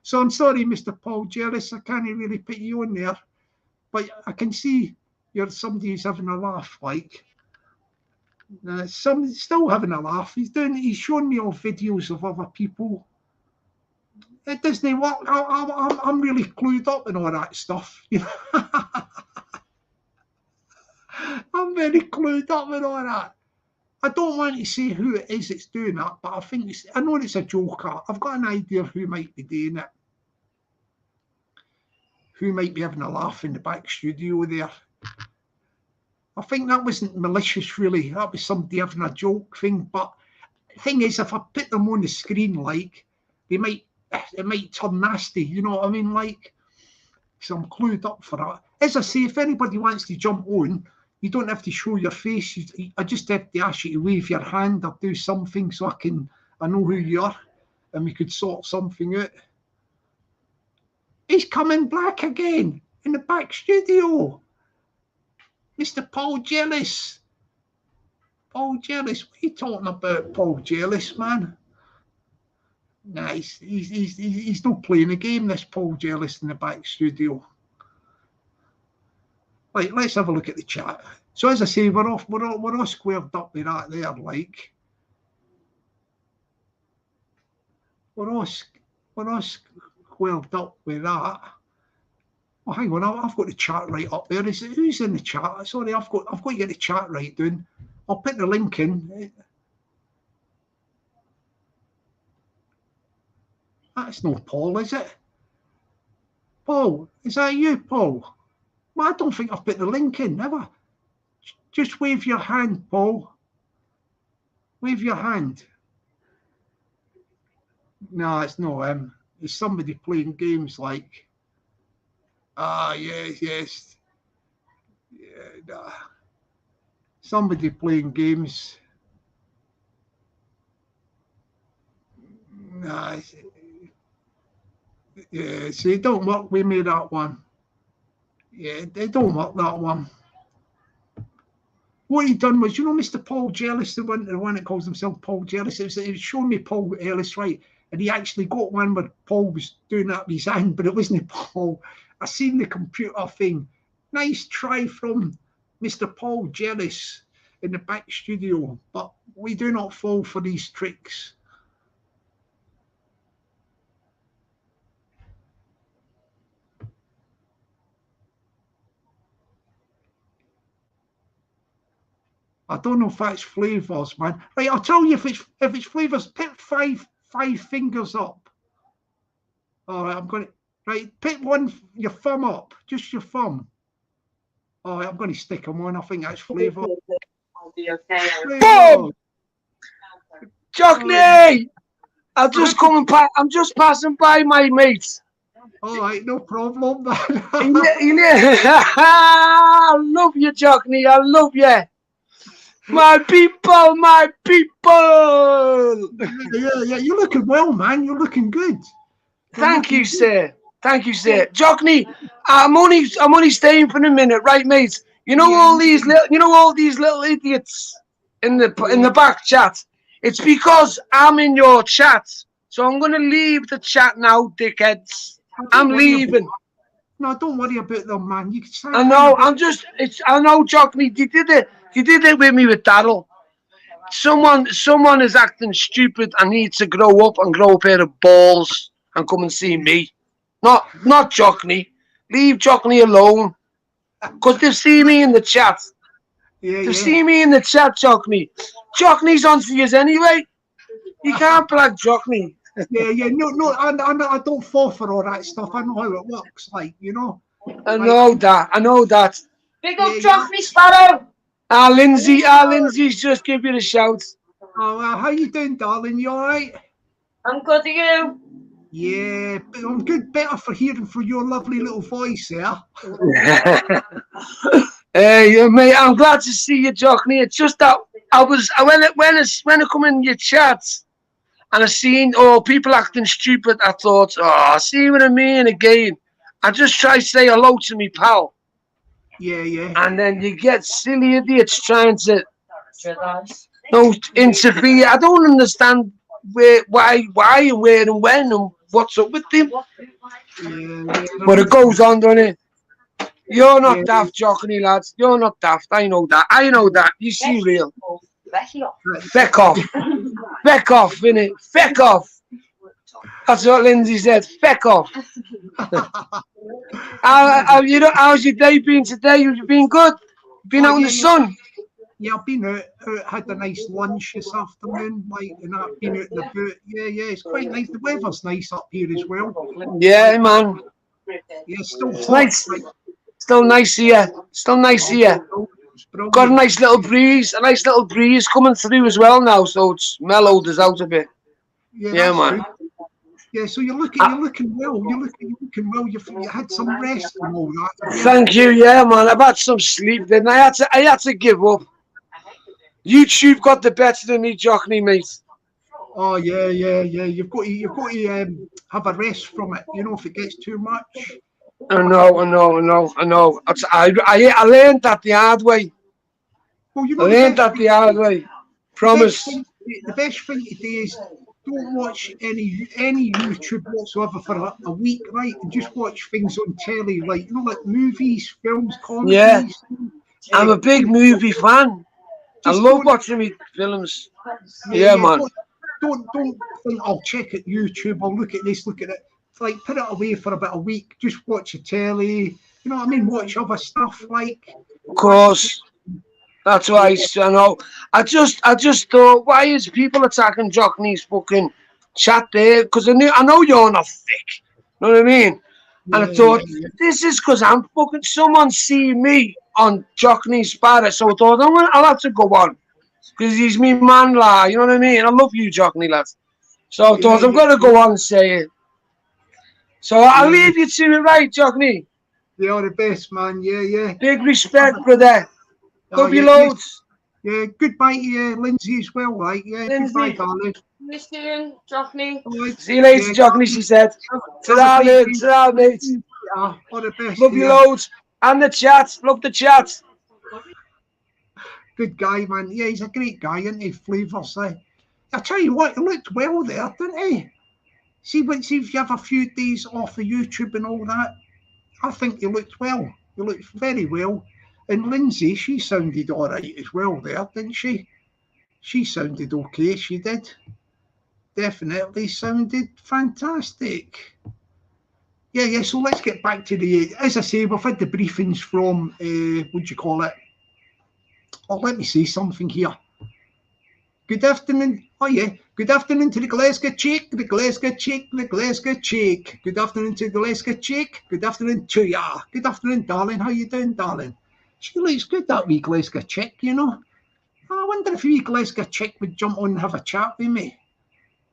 So I'm sorry, Mr. Paul Jealous, I can't really put you on there, but I can see you're somebody who's having a laugh, like. Somebody's still having a laugh. He's showing me all videos of other people. It doesn't work. I'm really clued up in all that stuff. You know? I'm very clued up in all that. I don't want to say who it is that's doing that, but I know it's a joker. I've got an idea of who might be doing it. Who might be having a laugh in the back studio there. I think that wasn't malicious, really. That was somebody having a joke thing. But the thing is, if I put them on the screen, like, it might turn nasty. You know what I mean? Like, so I'm clued up for that. As I say, if anybody wants to jump on, you don't have to show your face. I just have to ask you to wave your hand or do something so I know who you are, and we could sort something out. He's coming back again in the back studio. Mr. Paul Jealous. Paul Jealous. What are you talking about, Paul Jealous, man? Nah, he's not playing a game, this Paul Jealous in the back studio. Right, let's have a look at the chat. So as I say, we're all squared up with that there, like. We're all squared up with that. Oh, hang on, I've got the chat right up there. Who's in the chat? Sorry, I've got to get the chat right down. I'll put the link in. That's not Paul, is it? Paul, is that you, Paul? Well, I don't think I've put the link in, never. Just wave your hand, Paul. Wave your hand. No, it's not him. It's somebody playing games like. Yes. Yeah, nah. Somebody playing games. Nah. Yeah, see, it don't work with me, that one. Yeah, they don't work, that one. What he done was, you know, Mr. Paul Jealous, the one that calls himself Paul Jealous, it was showing me Paul Ellis, right? And he actually got one where Paul was doing that with his hand, but it wasn't Paul. I seen the computer thing. Nice try from Mr. Paul Jealous in the back studio, but we do not fall for these tricks. I don't know if that's flavors, man. Right, I'll tell you if it's flavors. Put five fingers up. All right, I'm going to. Right, put your thumb up, just your thumb. All right, I'm going to stick them on. I think that's flavour. Boom! Jockney! I'm just passing by, my mates. All right, no problem, man. I love you, Jockney. I love you. My people, my people. Yeah, you're looking well, man. You're looking good. Thank you, sir. Thank you, sir. Jockney, I'm only staying for a minute, right, mate? You know all these little idiots in the back chat. It's because I'm in your chat, so I'm gonna leave the chat now, dickheads. I'm leaving. No, don't worry about them, man. You can. I know. I know, Jockney. You did it with me with Daryl. Someone is acting stupid and needs to grow up and grow a pair of balls and come and see me. Not Jockney. Leave Jockney alone. Because they've seen me in the chat. Yeah, To see me in the chat, Jockney. Jockney's on for yous anyway. You can't plug Jockney. Yeah. No. I don't fall for all that stuff. I know how it works. Like, you know. I know that. Big up Jockney Sparrow. Lindsay's just give you a shout. Oh, how you doing, darling? You all right? I'm good to you. Yeah, but I'm good. Better for hearing from your lovely little voice there. Hey, mate, I'm glad to see you, Jockney. It's just that when I come in your chat and I seen people acting stupid, I thought, I see what I mean again. I just try to say hello to me pal. Yeah. And then you get silly idiots trying to interfere. I don't understand why and where and when and what's up with them. Yeah. But it goes on, doesn't it? You're not daft, Jockney, lads. You're not daft. I know that. You seem real. Feck off. Feck off, innit? Feck off. That's what Lindsay said. Feck off. How's your day been today? You've been good? Been out in the sun? Yeah, I've been out, had a nice lunch this afternoon, and I've been out in the boot. Yeah, it's quite nice. The weather's nice up here as well. Yeah, man. Yeah, still hot. Nice. Still nice here. Got a nice little breeze coming through as well now, so it's mellowed us out a bit. Yeah, man. Good. Yeah, so you're looking well. You're looking well. You had some rest and all that. Thank you. Yeah, man. I've had some sleep. Then I had to give up. YouTube got the better of me, Jockney, mate. Oh yeah. You've got to have a rest from it. You know, if it gets too much. I know. I learned that the hard way. Well, you know, I learned that the hard way. Promise. The best thing to do is don't watch any YouTube whatsoever for a week, right? And just watch things on telly, like like movies, films, comedies. Yeah, I'm a big movie fan. I love watching me films. Yeah, man. Don't think I'll check at YouTube. I'll look at this, look at it. It's like put it away for about a week. Just watch the telly. You know what I mean? Watch other stuff like. Of course. That's why I know. I just thought, why is people attacking Jockney's fucking chat there? Because I know you're not thick. You know what I mean? And I thought, this is because I'm fucking someone see me on Jockney's Sparrow. So I thought, I'll have to go on. Because he's me man, lad. You know what I mean? I love you, Jockney, lad. So I thought, I'm going to go on and say it. So I'll leave you to it, right, Jockney? You're the best, man. Yeah. Big respect, brother. Love you loads. Yeah, goodbye to you, Lindsay, as well, right? Yeah, Lindsay. Goodbye, darling. Miss you, Jockney. Right. See you later, Jockney, she said. Ta-ra, mate. Ta-ra, mate. All the best. Love you loads. And the chat. Love the chat. Good guy, man. Yeah, he's a great guy, isn't he? Flavours. I tell you what, he looked well there, didn't he? See if you have a few days off of YouTube and all that, I think he looked well. He looked very well. And Lindsay, she sounded all right as well there, didn't she? She sounded okay, she did. Definitely sounded fantastic. Yeah, so let's get back to as I say, we've had the briefings from, what do you call it? Oh, let me say something here. Good afternoon. Oh, yeah. Good afternoon to the Glasgow Chick, the Glasgow Chick, the Glasgow Chick. Good afternoon to the Glasgow Chick. Good afternoon to ya. Good afternoon, darling. How you doing, darling? She looks good, that wee Glasgow Chick, you know. I wonder if a wee Glasgow Chick would jump on and have a chat with me.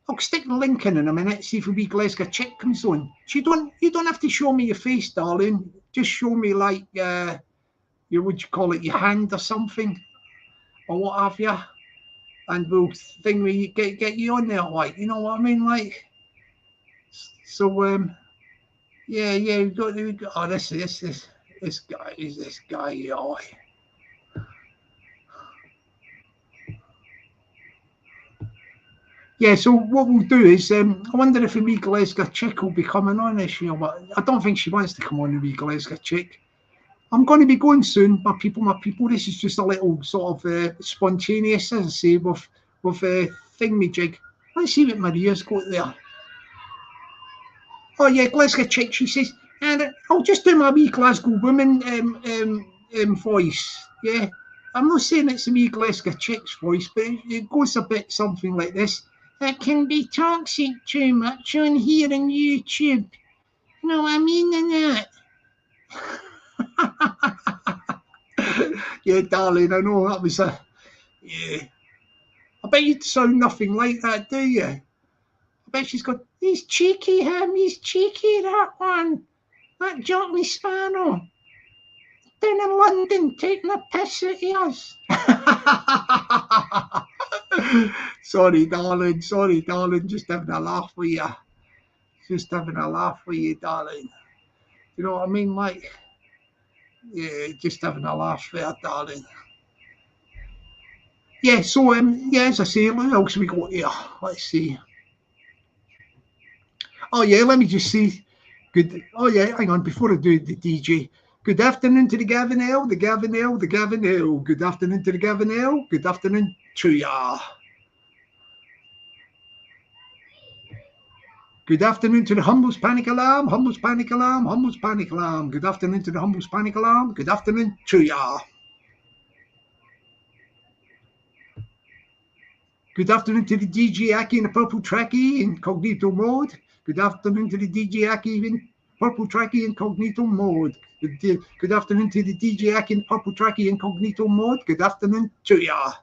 I'll stick the link in a minute, see if a wee Glasgow Chick comes on. You don't have to show me your face, darling. Just show me like your, what you call it, your hand or something, or what have you, and we'll get you on there, like, you know what I mean, like. So yeah, we got oh, this guy, oh. Yeah, so what we'll do is, I wonder if a wee Glasgow Chick will be coming on this year, but I don't think she wants to come on, a wee Glasgow Chick. I'm going to be going soon, my people. This is just a little sort of spontaneous, as I say, with thingamajig. Let's see what Maria's got there. Oh yeah, Glasgow Chick, she says, and I'll just do my wee Glasgow woman voice, yeah. I'm not saying it's a wee Glasgow chick's voice, but it goes a bit something like this. It can be toxic too much on here on YouTube. You know what I mean in that? Yeah, darling, I know that was a... Yeah. I bet you sound nothing like that, do you? I bet she's got... He's cheeky, him. He's cheeky, that one. That Jockney Sparrow. Down in London, taking a piss at us. Sorry, darling. Just having a laugh with you. Darling. You know what I mean? Like, yeah, just having a laugh there, darling. Yeah, so, yeah, as I say, what else we got here? Let's see. Oh, yeah, let me just see. Good. Oh, yeah, hang on, before I do the DJ. Good afternoon to the Gavin L. Good afternoon to the Gavin L. Good afternoon to ya. Good afternoon to the Humbles Panic Alarm. Good afternoon to the Humbles Panic Alarm. Good afternoon to ya. Good afternoon to the DJ Aki in the purple trackie incognito mode. Good afternoon to the DJ Aki in purple trackie incognito mode. Good afternoon to the DJ Aki in purple trackie incognito mode. Good afternoon to ya.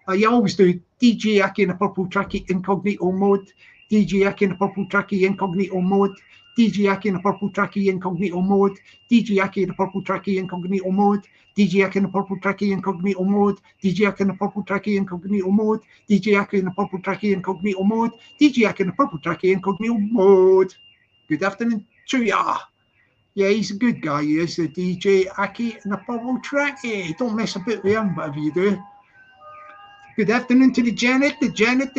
You always do DJ Aki in the purple trackie incognito mode. DJ Aki in the purple trackie incognito mode. DJ Aki in the purple trackie incognito mode. DJ Aki in the purple trackie incognito mode. DJ Aki in the purple trackie incognito mode. DJ Aki in the purple trackie incognito mode. DJ Aki in the purple trackie incognito mode. DJ Aki in the purple trackie incognito mode. Good afternoon to ya. Yeah, he's a good guy. He is the DJ Aki in the purple trackie. Don't mess about with him, whatever you do. Good afternoon to the Janet. Good afternoon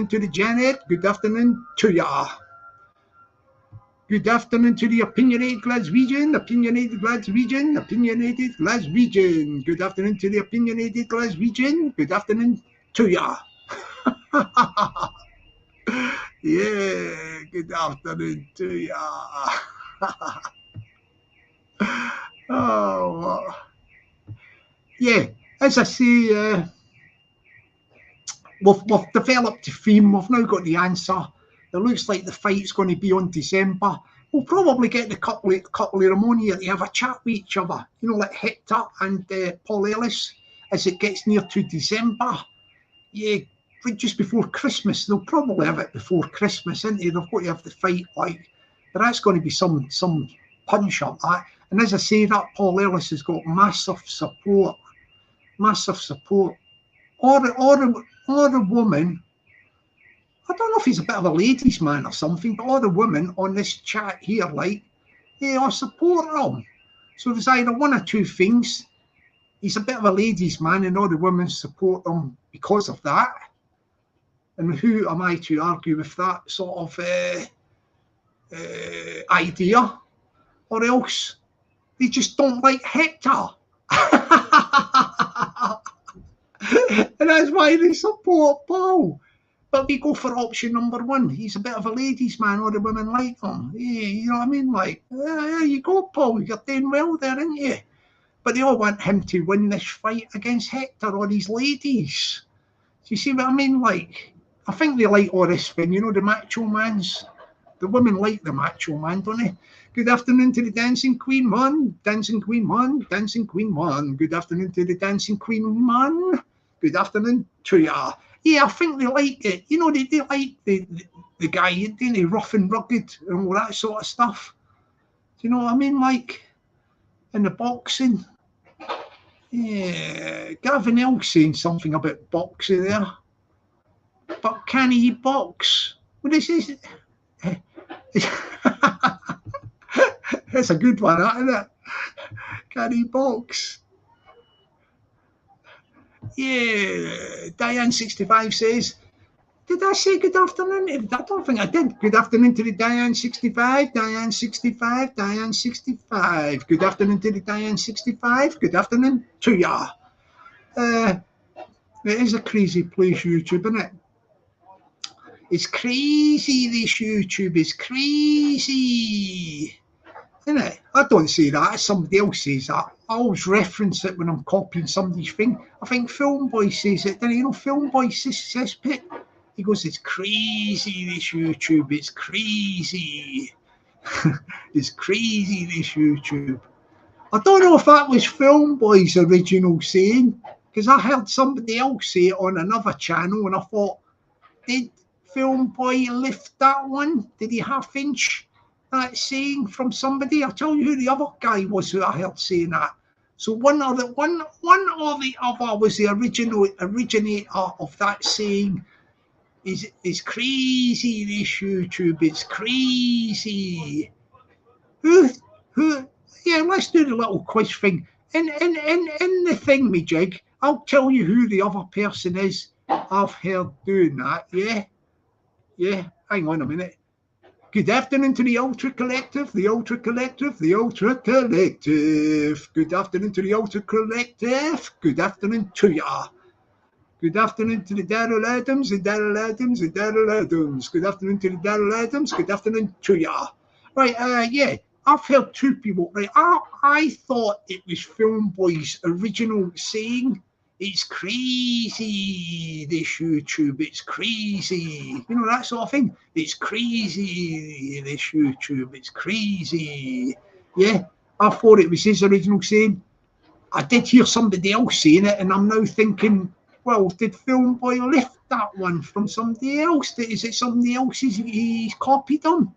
to the Janet. Good afternoon to ya. Good afternoon to the opinionated Glaswegian. Good afternoon to the opinionated Glaswegian. Good afternoon to ya. Yeah, good afternoon to ya. Oh, yeah, as I say, we've developed a theme. We've now got the answer. It looks like the fight's going to be on December. We'll probably get the couple of them here to have a chat with each other, you know, like Hector and Paul Ellis, as it gets near to December. Yeah, just before Christmas. They'll probably have it before Christmas, isn't they? They've got to have the fight, like, but that's going to be some punch up that. And as I say, that Paul Ellis has got massive support. Or a woman. I don't know if he's a bit of a ladies' man or something, but all the women on this chat here, like, I support him. So there's either one or two things. He's a bit of a ladies' man and all the women support him because of that. And who am I to argue with that sort of idea? Or else they just don't like Hector. And that's why they support Paul. But we go for option number one. He's a bit of a ladies' man, all the women like him. Yeah, you know what I mean? Like, there you go, Paul. You're doing well there, aren't you? But they all want him to win this fight against Hector or these ladies. Do you see what I mean? Like, I think they like all this thing, you know, the macho mans. The women like the macho man, don't they? Good afternoon to the Dancing Queen Mon. Good afternoon to the Dancing Queen Mon. Good afternoon to ya. Yeah, I think they like it. You know, they like the guy, didn't they? Rough and rugged and all that sort of stuff. Do you know what I mean? Like, in the boxing. Yeah, Gavin L saying something about boxing there. But can he box? What is this? That's a good one, isn't it? Can he box? Yeah, Diane65 says, did I say good afternoon? I don't think I did. Good afternoon to the Diane65. Good afternoon to the Diane65. Good afternoon to ya. It is a crazy place, YouTube, isn't it? It's crazy, this YouTube is crazy, isn't it? I don't say that. Somebody else says that. I always reference it when I'm copying somebody's thing. I think Film Boy says it. Then you know, Film Boy says Pit. He goes, "It's crazy this YouTube. It's crazy. It's crazy this YouTube." I don't know if that was Film Boy's original saying, because I heard somebody else say it on another channel, and I thought, did Film Boy lift that one? Did he half-inch that saying from somebody? I'll tell you who the other guy was who I heard saying that. So one or the other was the originator of that saying. Is crazy this YouTube. It's crazy. Who? Yeah, let's do the little quiz thing. In the thing, me jig, I'll tell you who the other person is I've heard doing that. Yeah. Hang on a minute. Good afternoon to the Ultra Collective, the Ultra Collective, the Ultra Collective. Good afternoon to the Ultra Collective. Good afternoon to ya. Good afternoon to the Daryl Adams, the Daryl Adams, the Daryl Adams. Good afternoon to the Daryl Adams. Good afternoon to ya. Right, yeah, I've heard two people. Right, I thought it was Film Boy's original saying. It's crazy, this YouTube. It's crazy. You know, that sort of thing. It's crazy, this YouTube. It's crazy. Yeah, I thought it was his original saying. I did hear somebody else saying it, and I'm now thinking, well, did Film Boy lift that one from somebody else? Is it somebody else he's copied on?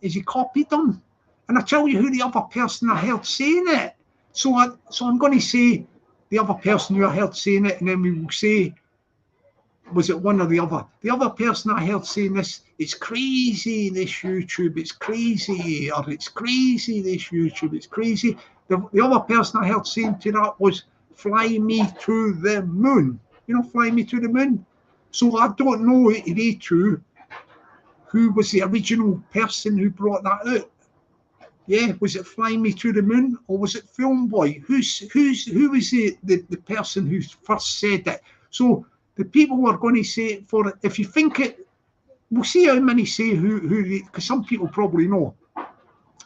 Is he copied on? And I tell you who the other person I heard saying it. So I'm going to say the other person who I heard saying it, and then we will say, was it one or the other? The other person I heard saying this, it's crazy, this YouTube, it's crazy, or it's crazy, this YouTube, it's crazy. The other person I heard saying to that was, fly me to the moon. You know, fly me to the moon. So I don't know, they two, who was the original person who brought that out. Yeah, was it Fly Me to the Moon, or was it Film Boy? Who was the person who first said it? So the people who are going to say it for it, if you think it, we'll see how many say who because some people probably know.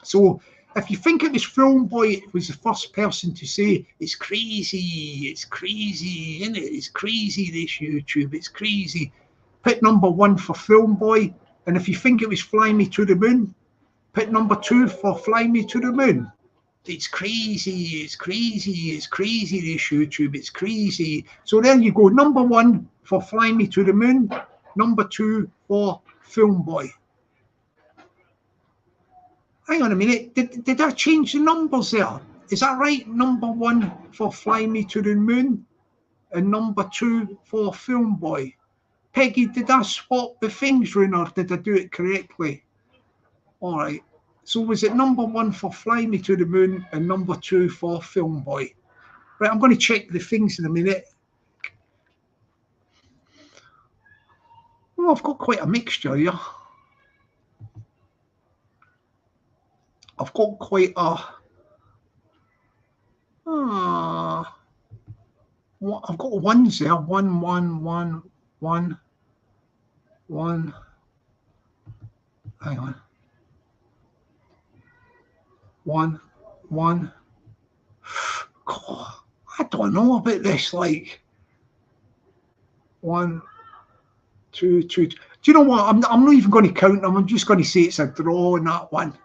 So if you think it was Film Boy, it was the first person to say, it's crazy, isn't it? It's crazy, this YouTube, it's crazy. Put number 1 for Film Boy, and if you think it was Fly Me to the Moon, put number 2 for Fly Me to the Moon. It's crazy, this YouTube, it's crazy. So there you go, number 1 for Fly Me to the Moon, number 2 for Film Boy. Hang on a minute, did I change the numbers there? Is that right? Number 1 for Fly Me to the Moon and number 2 for Film Boy. Peggy, did I swap the things round, or did I do it correctly? All right. So was it number 1 for Fly Me to the Moon and number 2 for Film Boy? Right, I'm going to check the things in a minute. Oh, I've got quite a mixture here. I've got quite a... I've got ones there. 1, 1, 1, 1, 1. Hang on. 1, 1. God, I don't know about this. Like 1, 2, 2. Do you know what? I'm not even going to count them. I'm just going to say it's a draw on that one.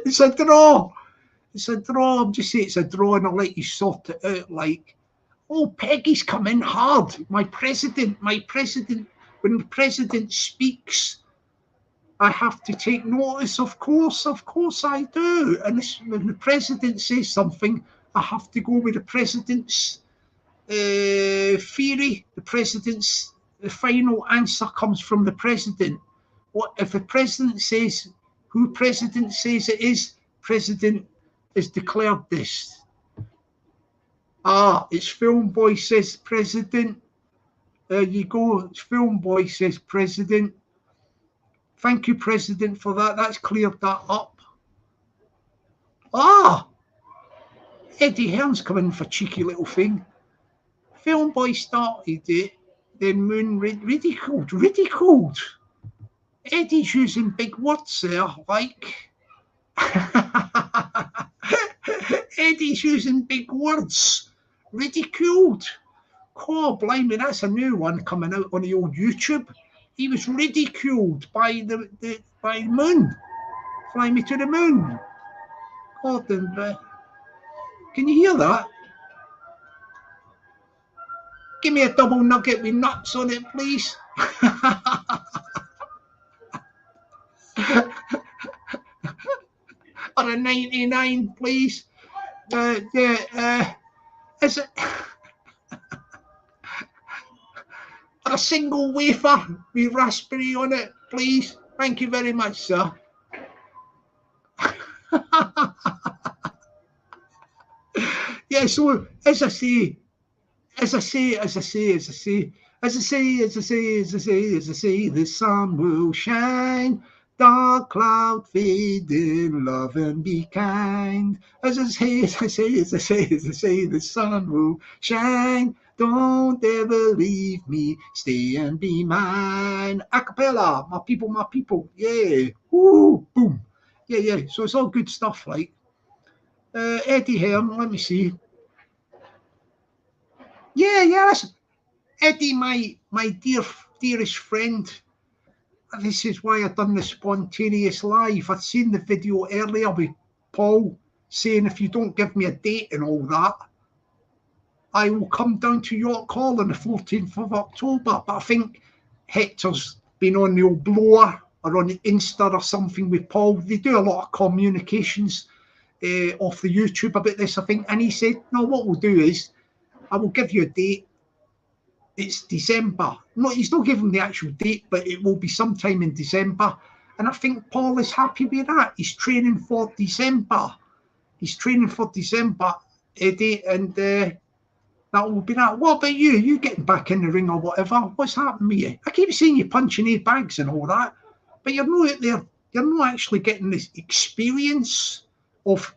It's a draw. It's a draw. I'm just saying it's a draw, and I'll let you sort it out. Like, oh, Peggy's come in hard. My president. When the president speaks, I have to take notice. Of course I do. And when the president says something, I have to go with the president's theory. The final answer comes from the president. What if the president says, who president says it is, president has declared this. It's Film Boy says president. There you go. It's Film Boy says president. Thank you, President, for that. That's cleared that up. Eddie Hearn's coming for cheeky little thing. Film Boy started it, then Moon ridiculed. Eddie's using big words there, like, Eddie's using big words. Ridiculed. Oh, blimey, that's a new one coming out on the old YouTube. He was ridiculed by the moon. Fly me to the moon. God, can you hear that? Give me a double nugget with nuts on it, please. Or a 99, please. Is it? Or a single wafer with raspberry on it, please. Thank you very much, sir. Yeah, so as I say, the sun will shine, dark cloud fade in, love and be kind. As I say, the sun will shine. Don't ever leave me, stay and be mine. Acapella, my people, yeah. Woo, boom. Yeah. So it's all good stuff, like. Eddie Hearn, let me see. Yeah, that's Eddie, my dearest friend. This is why I've done the spontaneous live. I'd seen the video earlier with Paul saying if you don't give me a date and all that, I will come down to York Hall on the 14th of October. But I think Hector's been on the old blower or on the Insta or something with Paul. They do a lot of communications off the YouTube about this, I think. And he said, no, what we'll do is I will give you a date. It's December. No, he's not giving the actual date, but it will be sometime in December. And I think Paul is happy with that. He's training for December. Eddie, and that will be that. What about you? You getting back in the ring or whatever? What's happening with you? I keep seeing you punching A bags and all that, but you're not out there. You're not actually getting this experience of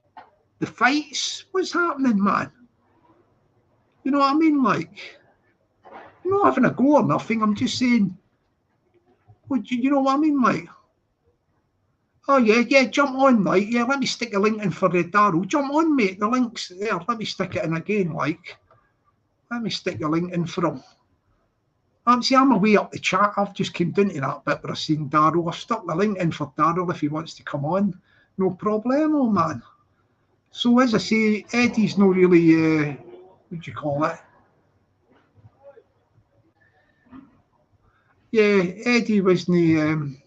the fights. What's happening, man? You know what I mean? Like, I'm not having a go or nothing. I'm just saying, you know what I mean? Like, oh, yeah, jump on, like, yeah, let me stick a link in for the Daryl. Jump on, mate, the link's there. Let me stick it in again, like. Let me stick a link in for him. See, I'm away up the chat. I've just came down to that bit where I've seen Daryl. I've stuck the link in for Daryl if he wants to come on. No problemo, man. So, as I say, Eddie's not really, what do you call it? Yeah, Eddie wasn't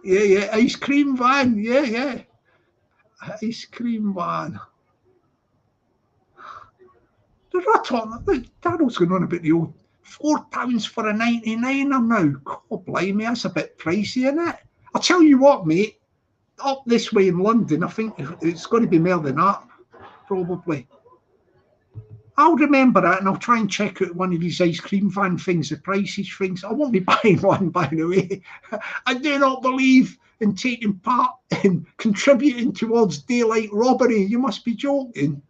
yeah, ice cream van, yeah. Ice cream van. The Daryl's going on about the old £4 for a 99er now. God blimey, that's a bit pricey, isn't it? I'll tell you what, mate, up this way in London, I think it's going to be more than that, probably. I'll remember that and I'll try and check out one of these ice cream van things, the prices things. I won't be buying one, by the way. I do not believe in taking part in contributing towards daylight robbery. You must be joking.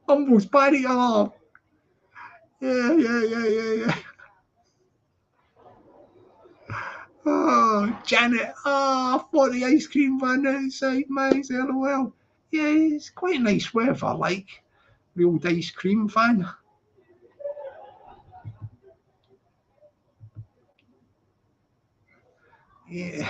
Almost bad it up. Yeah. Oh, Janet. Oh, I thought the ice cream van outside, mate. LOL. Yeah, it's quite nice weather, like the old ice cream van. Yeah.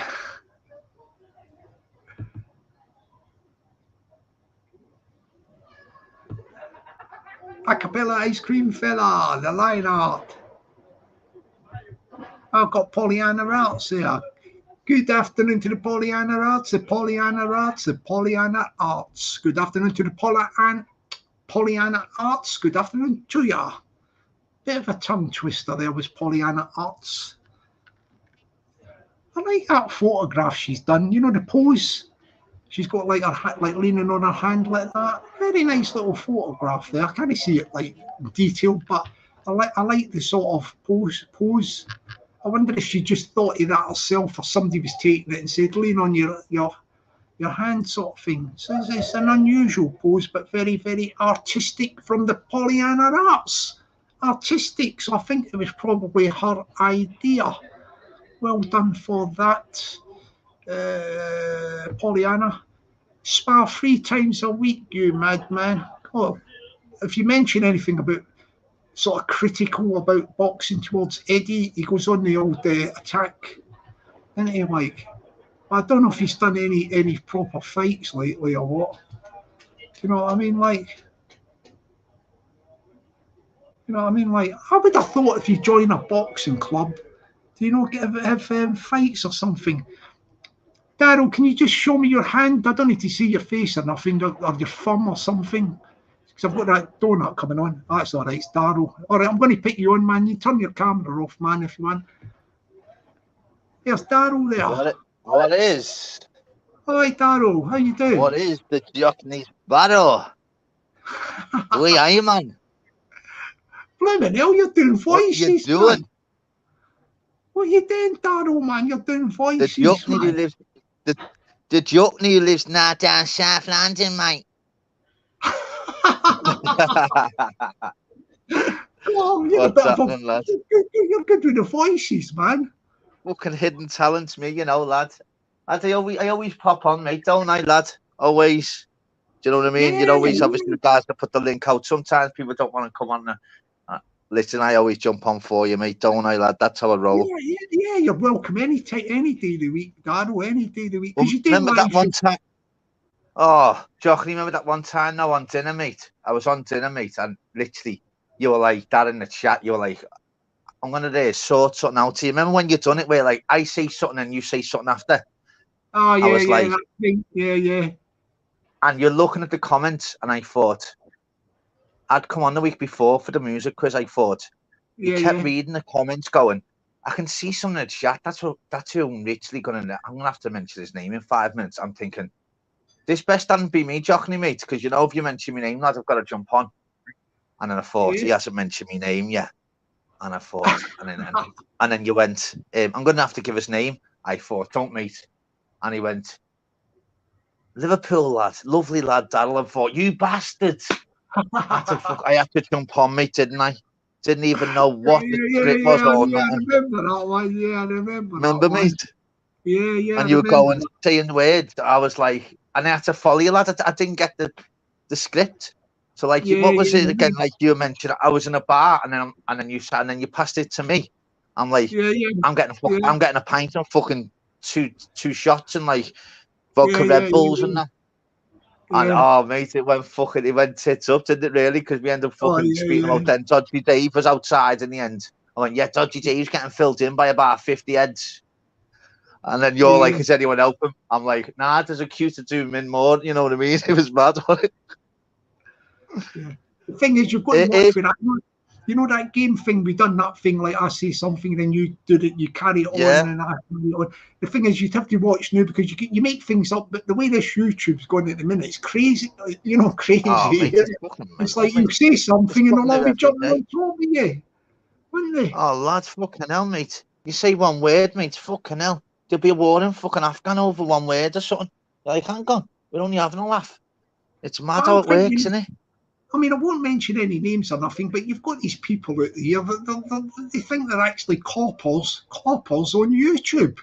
Acapella ice cream fella, the line art. I've got Pollyanna Arts here. Good afternoon to the Pollyanna Arts, the Pollyanna Arts. Good afternoon to the Pollyanna Arts. Good afternoon to ya. Bit of a tongue twister there was Pollyanna Arts. I like that photograph she's done. You know the pose? She's got like her like leaning on her hand like that. Very nice little photograph there. I can't see it like in detail, but I like the sort of pose. I wonder if she just thought of that herself, or somebody was taking it and said, "Lean on your your hand sort of thing. So it's an unusual pose, but very, very artistic from the Pollyanna Arts. Artistic, so I think it was probably her idea. Well done for that, Pollyanna. Spa 3 times a week, you madman. Oh, if you mention anything about sort of critical about boxing towards Eddie, he goes on the old attack, isn't he? Like, I don't know if he's done any proper fights lately or what. Do you know what I mean? Like, you know what I mean? Like, I would have thought if you join a boxing club, do you know, have fights or something? Daryl, can you just show me your hand? I don't need to see your face or nothing, or your thumb or something. Because I've got that donut coming on. That's all right, it's Daryl. All right, I'm going to put you on, man. You turn your camera off, man, if you want. There's Daryl there. What is? Hi, Daryl. How you doing? What is the Jockney's battle? Who are you, man? Blimey hell, you're doing voices, What you doing? man. What are you doing, Daryl, man? You're doing voices, The Jockney man. who lives... The Jockney who lives now down South London, mate. Oh, you're, What's happening, lad? you're good with the voices, man. Fucking hidden talents, me, you know, lad. I always pop on, mate, don't I, lad? Always. Do you know what I mean? Yeah, You're always obviously the guys that put the link out. Sometimes people don't want to come on. Listen, I always jump on for you, mate, don't I, lad? That's how I roll. Yeah, you're welcome any day of the week, Daryl, any day of the week. Well, You do remember that one shows. time? Oh, Jockney, remember that one time now on dinner, mate? I was on dinner, mate, and literally, you were like, that in the chat, you were like, I'm going to sort something out to you. Remember when you done it where, like, I say something and you say something after? Oh, yeah, I was like, that thing. Yeah. and you're looking at the comments, and I thought, I'd come on the week before for the music quiz, I thought. You kept reading the comments going, I can see something in the chat. That's who I'm literally going to... I'm going to have to mention his name in 5 minutes. I'm thinking, this best doesn't be me, Jockney, mate, because, you know, if you mention my name, lad, I've got to jump on. And then I thought, he hasn't mentioned my name yet. And I thought, and then you went, I'm going to have to give his name. I thought, don't, mate. And he went, Liverpool lad, lovely lad, Daryl. I thought, you bastard. I had to jump on, mate, didn't I? Didn't even know what the script was or nothing. I remember that one. Yeah, I remember. Remember, mate? Yeah. And you were going, saying words. I was like, and I had to follow you, lad. I didn't get the script. So, like, what was it again? Like you mentioned, I was in a bar, and then you passed it to me. I'm like, I'm getting a pint and fucking two shots and like vodka Red Bulls and that. And oh mate, it went tits up, didn't it really? Because we ended up fucking speaking about then Dodgy Dave was outside in the end. I went, yeah, Dodgy Dave's getting filled in by about 50 heads. And then you're like, is anyone helping? I'm like, nah, there's a queue to do min more, you know what I mean? It was mad, wasn't it? The thing is, you've got to watch for that. You know that game thing, we done that thing, like I say something, then you do it, you carry it on, and I carry it on. The thing is, you'd have to watch now because you make things up, but the way this YouTube's going at the minute, it's crazy, you know, crazy. Oh, mate, it's like you say something and they'll all be jumping on top of you, wouldn't they? Oh, lad, fucking hell, mate. You say one word, mate, fucking hell. There'll be a war in fucking Afghan over one word or something. You're like, hang on, we're only having a laugh. It's mad how it works, isn't it? I mean, I won't mention any names or nothing, but you've got these people out here that they think they're actually coppers on YouTube.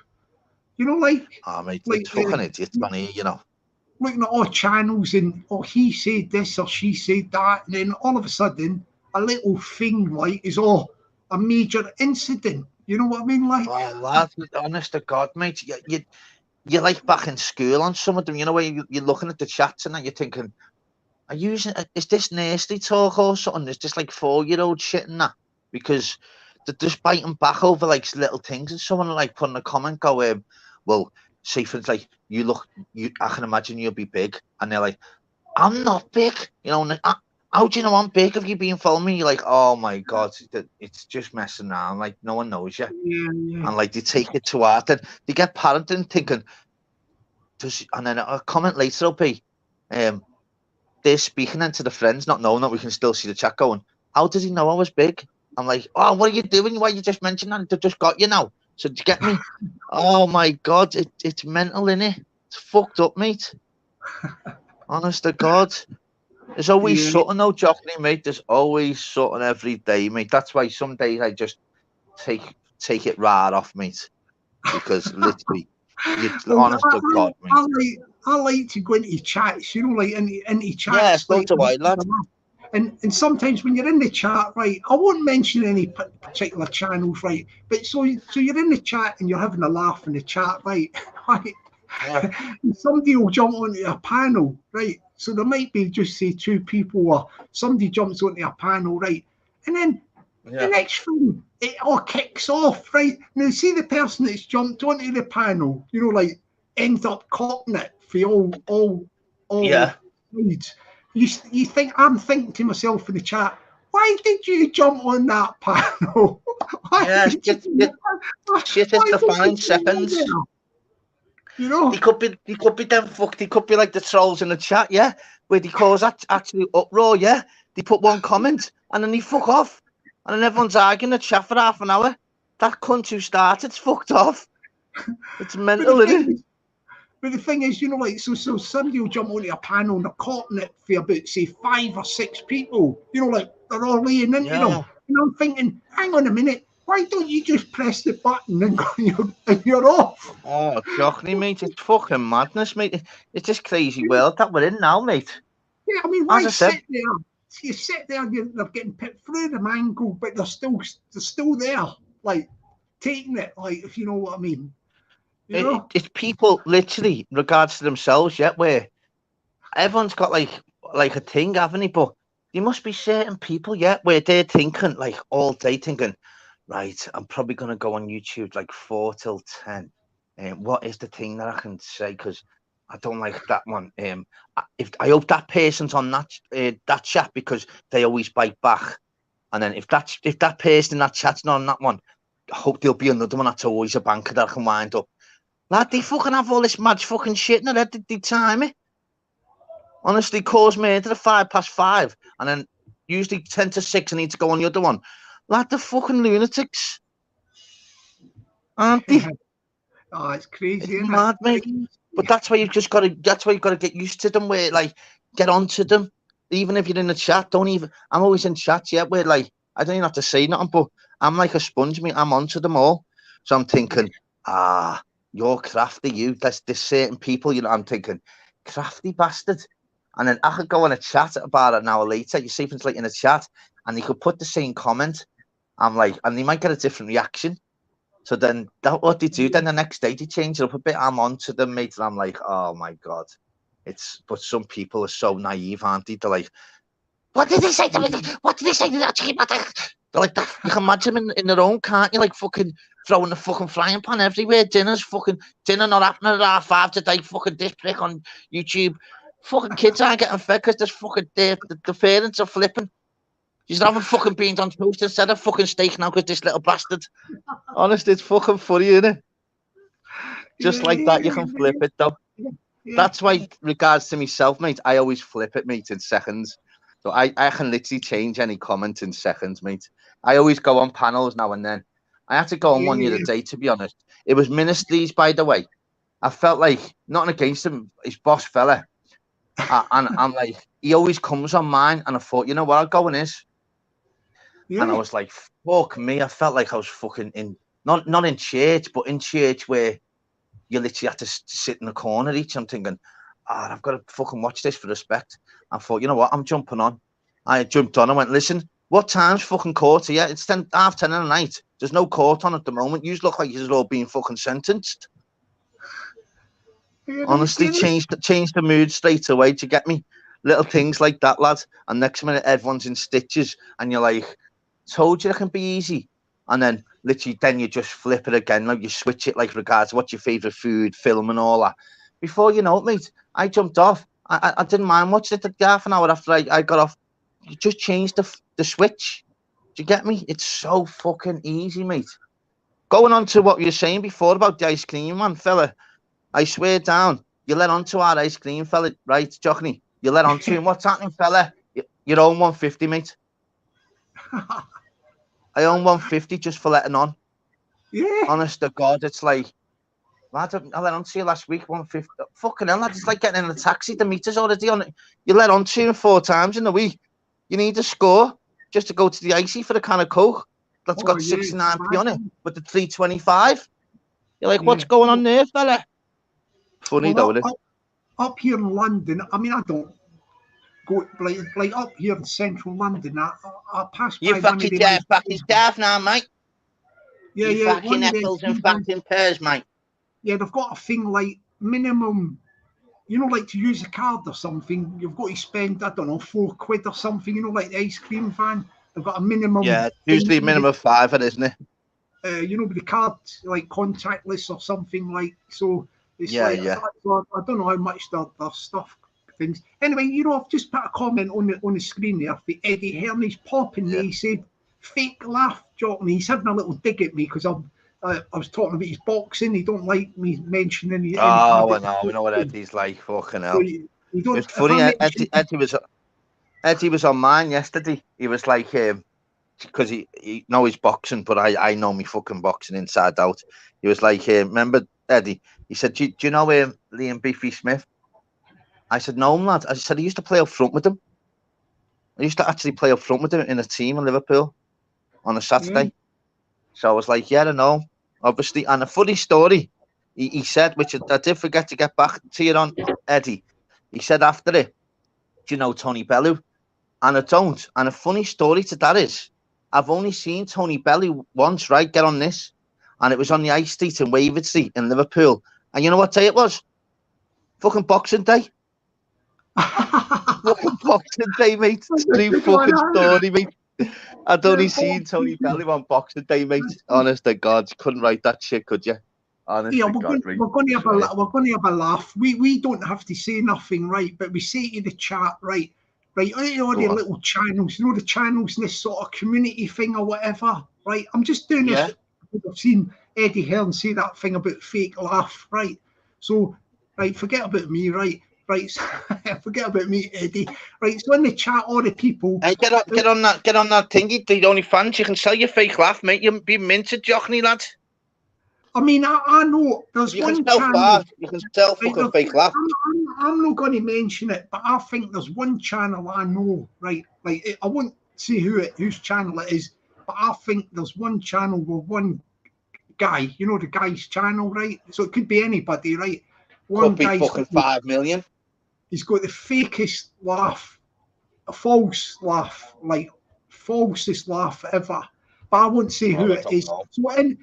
You know, like... Oh, mate, it's fucking idiots, man, you know. Looking at all channels and, he said this or she said that, and then all of a sudden, a little thing, like, is a major incident. You know what I mean? Like... Oh, lad, honest to God, mate, you're like back in school on some of them, you know, where you're looking at the chats and you're thinking... is this nasty talk or something? Is this like 4-year-old shit and that? Because they're just biting back over like little things, and someone like putting a comment go, well, say for like I can imagine you'll be big, and they're like, I'm not big, you know. And how do you know I'm big? Have you been following me? You're like, oh my God, it's just messing around. Like no one knows you, and like they take it to heart, and they get parenting thinking. And then a comment later will be, they're speaking into the friends, not knowing that we can still see the chat going, how does he know I was big? I'm like, oh, what are you doing? Why you just mentioned that? They've just got you now. So do you get me? Oh my God, it's mental, innit? It's fucked up, mate. Honest to God. There's always something, though, Jockney, mate. There's always something every day, mate. That's why some days I just take it right off, mate. Because literally, honest to God, mate. I like to go into chats, you know, like into chats. Yeah, so do I, lad. And sometimes when you're in the chat, right, I won't mention any particular channels, right, but so you're in the chat and you're having a laugh in the chat, right, right. Yeah. Somebody will jump onto a panel, right? So there might be just say 2 people, or somebody jumps onto a panel, right? And then the next thing, it all kicks off, right? Now, see the person that's jumped onto the panel, you know, like ends up cocking it for all sides. You think, I'm thinking to myself in the chat, why did you jump on that panel? Shit is the fine seconds. You know, he could be them fucked. He could be like the trolls in the chat, yeah, where they cause actually uproar, yeah. They put one comment and then they fuck off, and then everyone's arguing the chat for half an hour. That cunt who started's fucked off. It's mental, isn't it? But the thing is, you know, like so somebody will jump onto a panel and they're caught it for about say 5 or 6 people. You know, like they're all laying into them. And I'm thinking, hang on a minute. Why don't you just press the button and you're off? Oh, Jockney, mate, it's fucking madness, mate. It's this crazy world that we're in now, mate. Yeah, I mean, why sit there? You sit there, they're getting put through the mango, but they're still there, like taking it, like, if you know what I mean. You know? It's people literally, regards to themselves, yeah, where everyone's got like a thing, haven't they? But there must be certain people, yeah, where they're thinking like all day, thinking, right, I'm probably going to go on YouTube like 4 till 10. What is the thing that I can say? Because I don't like that one. I hope that person's on that chat, because they always bite back. And then if that person in that chat's not on that one, I hope there'll be another one that's always a banker that I can wind up. Lad, they fucking have all this mad fucking shit in their head. They time it. Honestly, cause murder at 5:05, and then usually 10 to 6 I need to go on the other one. Like the fucking lunatics, aren't they? Oh, it's crazy, it's mad, mate. But that's why you've got to get used to them. Where like get onto them, even if you're in the chat. I'm always in chats, yeah. Where like I don't even have to say nothing, but I'm like a sponge, mate. I'm onto them all. So I'm thinking, you're crafty. There's certain people, you know. I'm thinking, crafty bastard. And then I could go on a chat about an hour later. You see if it's like in a chat, and you could put the same comment. I'm like, and they might get a different reaction. So then what they do, then the next day they change it up a bit. I'm on to them, mate, and I'm like, oh my God. But some people are so naive, aren't they? They're like, what did they say to me? What did they say to that? They're like that. You can imagine them in their own, can't you? Like fucking throwing the fucking frying pan everywhere. Dinner not happening at 5:30 today. Fucking this prick on YouTube. Fucking kids aren't getting fed because there's fucking the parents are flipping. She's having fucking beans on toast instead of fucking steak now because this little bastard. Honestly, it's fucking funny, isn't it? Just like that, you can flip it though. That's why, regards to myself, mate, I always flip it, mate, in seconds. So I can literally change any comment in seconds, mate. I always go on panels now and then. I had to go on one the other day, to be honest. It was Ministries, by the way. I felt like, nothing against him, his boss fella. And I'm like, he always comes on mine. And I thought, you know what, I'll go on his. And I was like, fuck me. I felt like I was fucking in, not in church, but in church where you literally have to sit in the corner each. I'm thinking, I've got to fucking watch this for respect. I thought, you know what, I'm jumping on. I jumped on. I went, listen, what time's fucking court here? It's 10:30 in the night. There's no court on at the moment. You look like you're all being fucking sentenced. Honestly, change the mood straight away to get me. Little things like that, lad. And next minute, everyone's in stitches. And you're like, told you it can be easy. And then literally then you just flip it again. Like you switch it like regards what's your favourite food, film and all that. Before you know it, mate, I jumped off. I didn't mind watching it half an hour after I got off. You just changed the switch. Do you get me? It's so fucking easy, mate. Going on to what you were saying before about the ice cream, man, fella. I swear down, you let on to our ice cream, fella, right, Jockney? You let on to him. What's happening, fella? You own 150, mate. I own 150 just for letting on. Yeah. Honest to God, it's like Lad, I let on to you last week, 150. Fucking hell, lad, it's like getting in a taxi. The meter's already on it. You let on to you 4 times in the week. You need a score just to go to the icy for a can of Coke. That's got 69p on it with the 325. You're like, what's going on there, fella? Funny, though, isn't it? Up here in London, I mean, I don't go like up here in central London. I pass by. You fucking daft now, mate. Yeah, you fucking apples and fucking pears, mate. Yeah, they've got a thing like minimum, you know, like to use a card or something, you've got to spend, I don't know, £4 or something, you know, like the ice cream van. They've got a minimum. Yeah, usually minimum of 5, isn't it? You know, with the card, like contactless or something like, so it's yeah, like, yeah. I don't know how much their stuff things. Anyway, you know, I've just put a comment on the screen there for Eddie Hearney's popping there. He said, fake laugh, Jockney. He's having a little dig at me because I was talking about his boxing. He don't like me mentioning any. Oh, I know. We know what Eddie's like. Fucking hell. So it's funny. Eddie was on mine yesterday. He was like, because he knows boxing, but I know me fucking boxing inside out. He was like, remember Eddie? He said, do you know Liam Beefy Smith? I said, no, lad. I said, I used to play up front with him. I used to actually play up front with him in a team in Liverpool on a Saturday. So I was like, yeah, I know. Obviously, and a funny story, he said, which I did forget to get back to you on, Eddie. He said after it, do you know Tony Bellew? And I don't. And a funny story to that is, I've only seen Tony Bellew once, right? Get on this. And it was on the High Street in Waverley Street in Liverpool. And you know what day it was? Fucking Boxing Day. Fucking Boxing Day, mate. True fucking story, mate. I'd only seen Tony Bellew on Boxing Day, mate. Honest to God, you couldn't write that shit, could you? Honest yeah, to God, we're going to have a laugh. We don't have to say nothing, right? But we say to the chat, right, you know, the little channels, you know, the channels in this sort of community thing or whatever, right? I'm just doing this. I've seen Eddie Hearn say that thing about fake laugh, right? So, right, forget about me, right? Right, forget about me, Eddie. Right, so in the chat, all the people. Hey, get on that thingy. The only fans, you can sell your fake laugh, mate. You'll be minted, Jockney, lad. I mean, I know there's one channel. You can sell fucking fake laugh. I'm not going to mention it, but I think there's one channel I know, right? Like, I won't say whose channel it is, but I think there's one channel with one guy. You know the guy's channel, right? So it could be anybody, right? Could be fucking 5 million. He's got the fakest laugh, a false laugh, like falsest laugh ever. But I won't say who it is.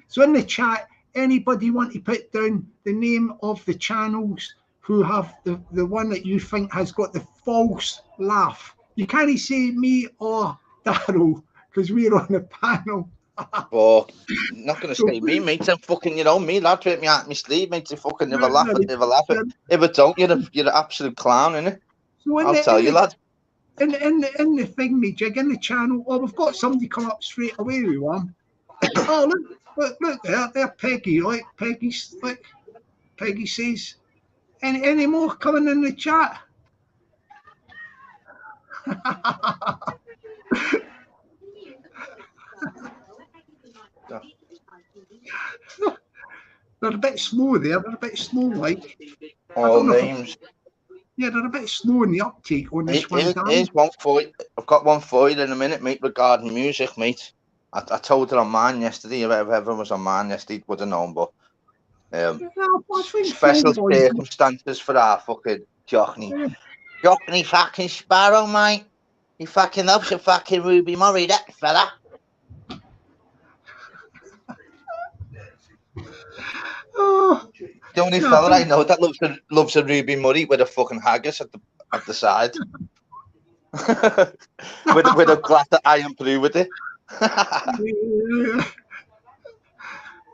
So in the chat, anybody want to put down the name of the channels who have the one that you think has got the false laugh? You can't say me or Daryl because we're on the panel. Oh, not going to say me, mate. I'm fucking, you know, me, lad, take me out my sleeve, mate. You fucking never laugh. If I don't, you're an absolute clown, innit? So I'll tell you, lad. In the thing, me jig, in the channel, we've got somebody come up straight away with one. Oh, look there, Peggy, like Peggy says. Any more coming in the chat? They're a bit slow there. They're a bit slow, like. All names. Yeah, they're a bit slow in the uptake on this one. Here's one for you. I've got one for you in a minute, mate, regarding music, mate. I told it on mine yesterday. If everyone was on mine yesterday, would have known, but special circumstances for our fucking Jockney. Jockney fucking Sparrow, mate. He fucking loves a fucking Ruby Murray, that fella. The only fella I know that loves a Ruby Murray with a fucking haggis at the side. with a glass of iron blue with it.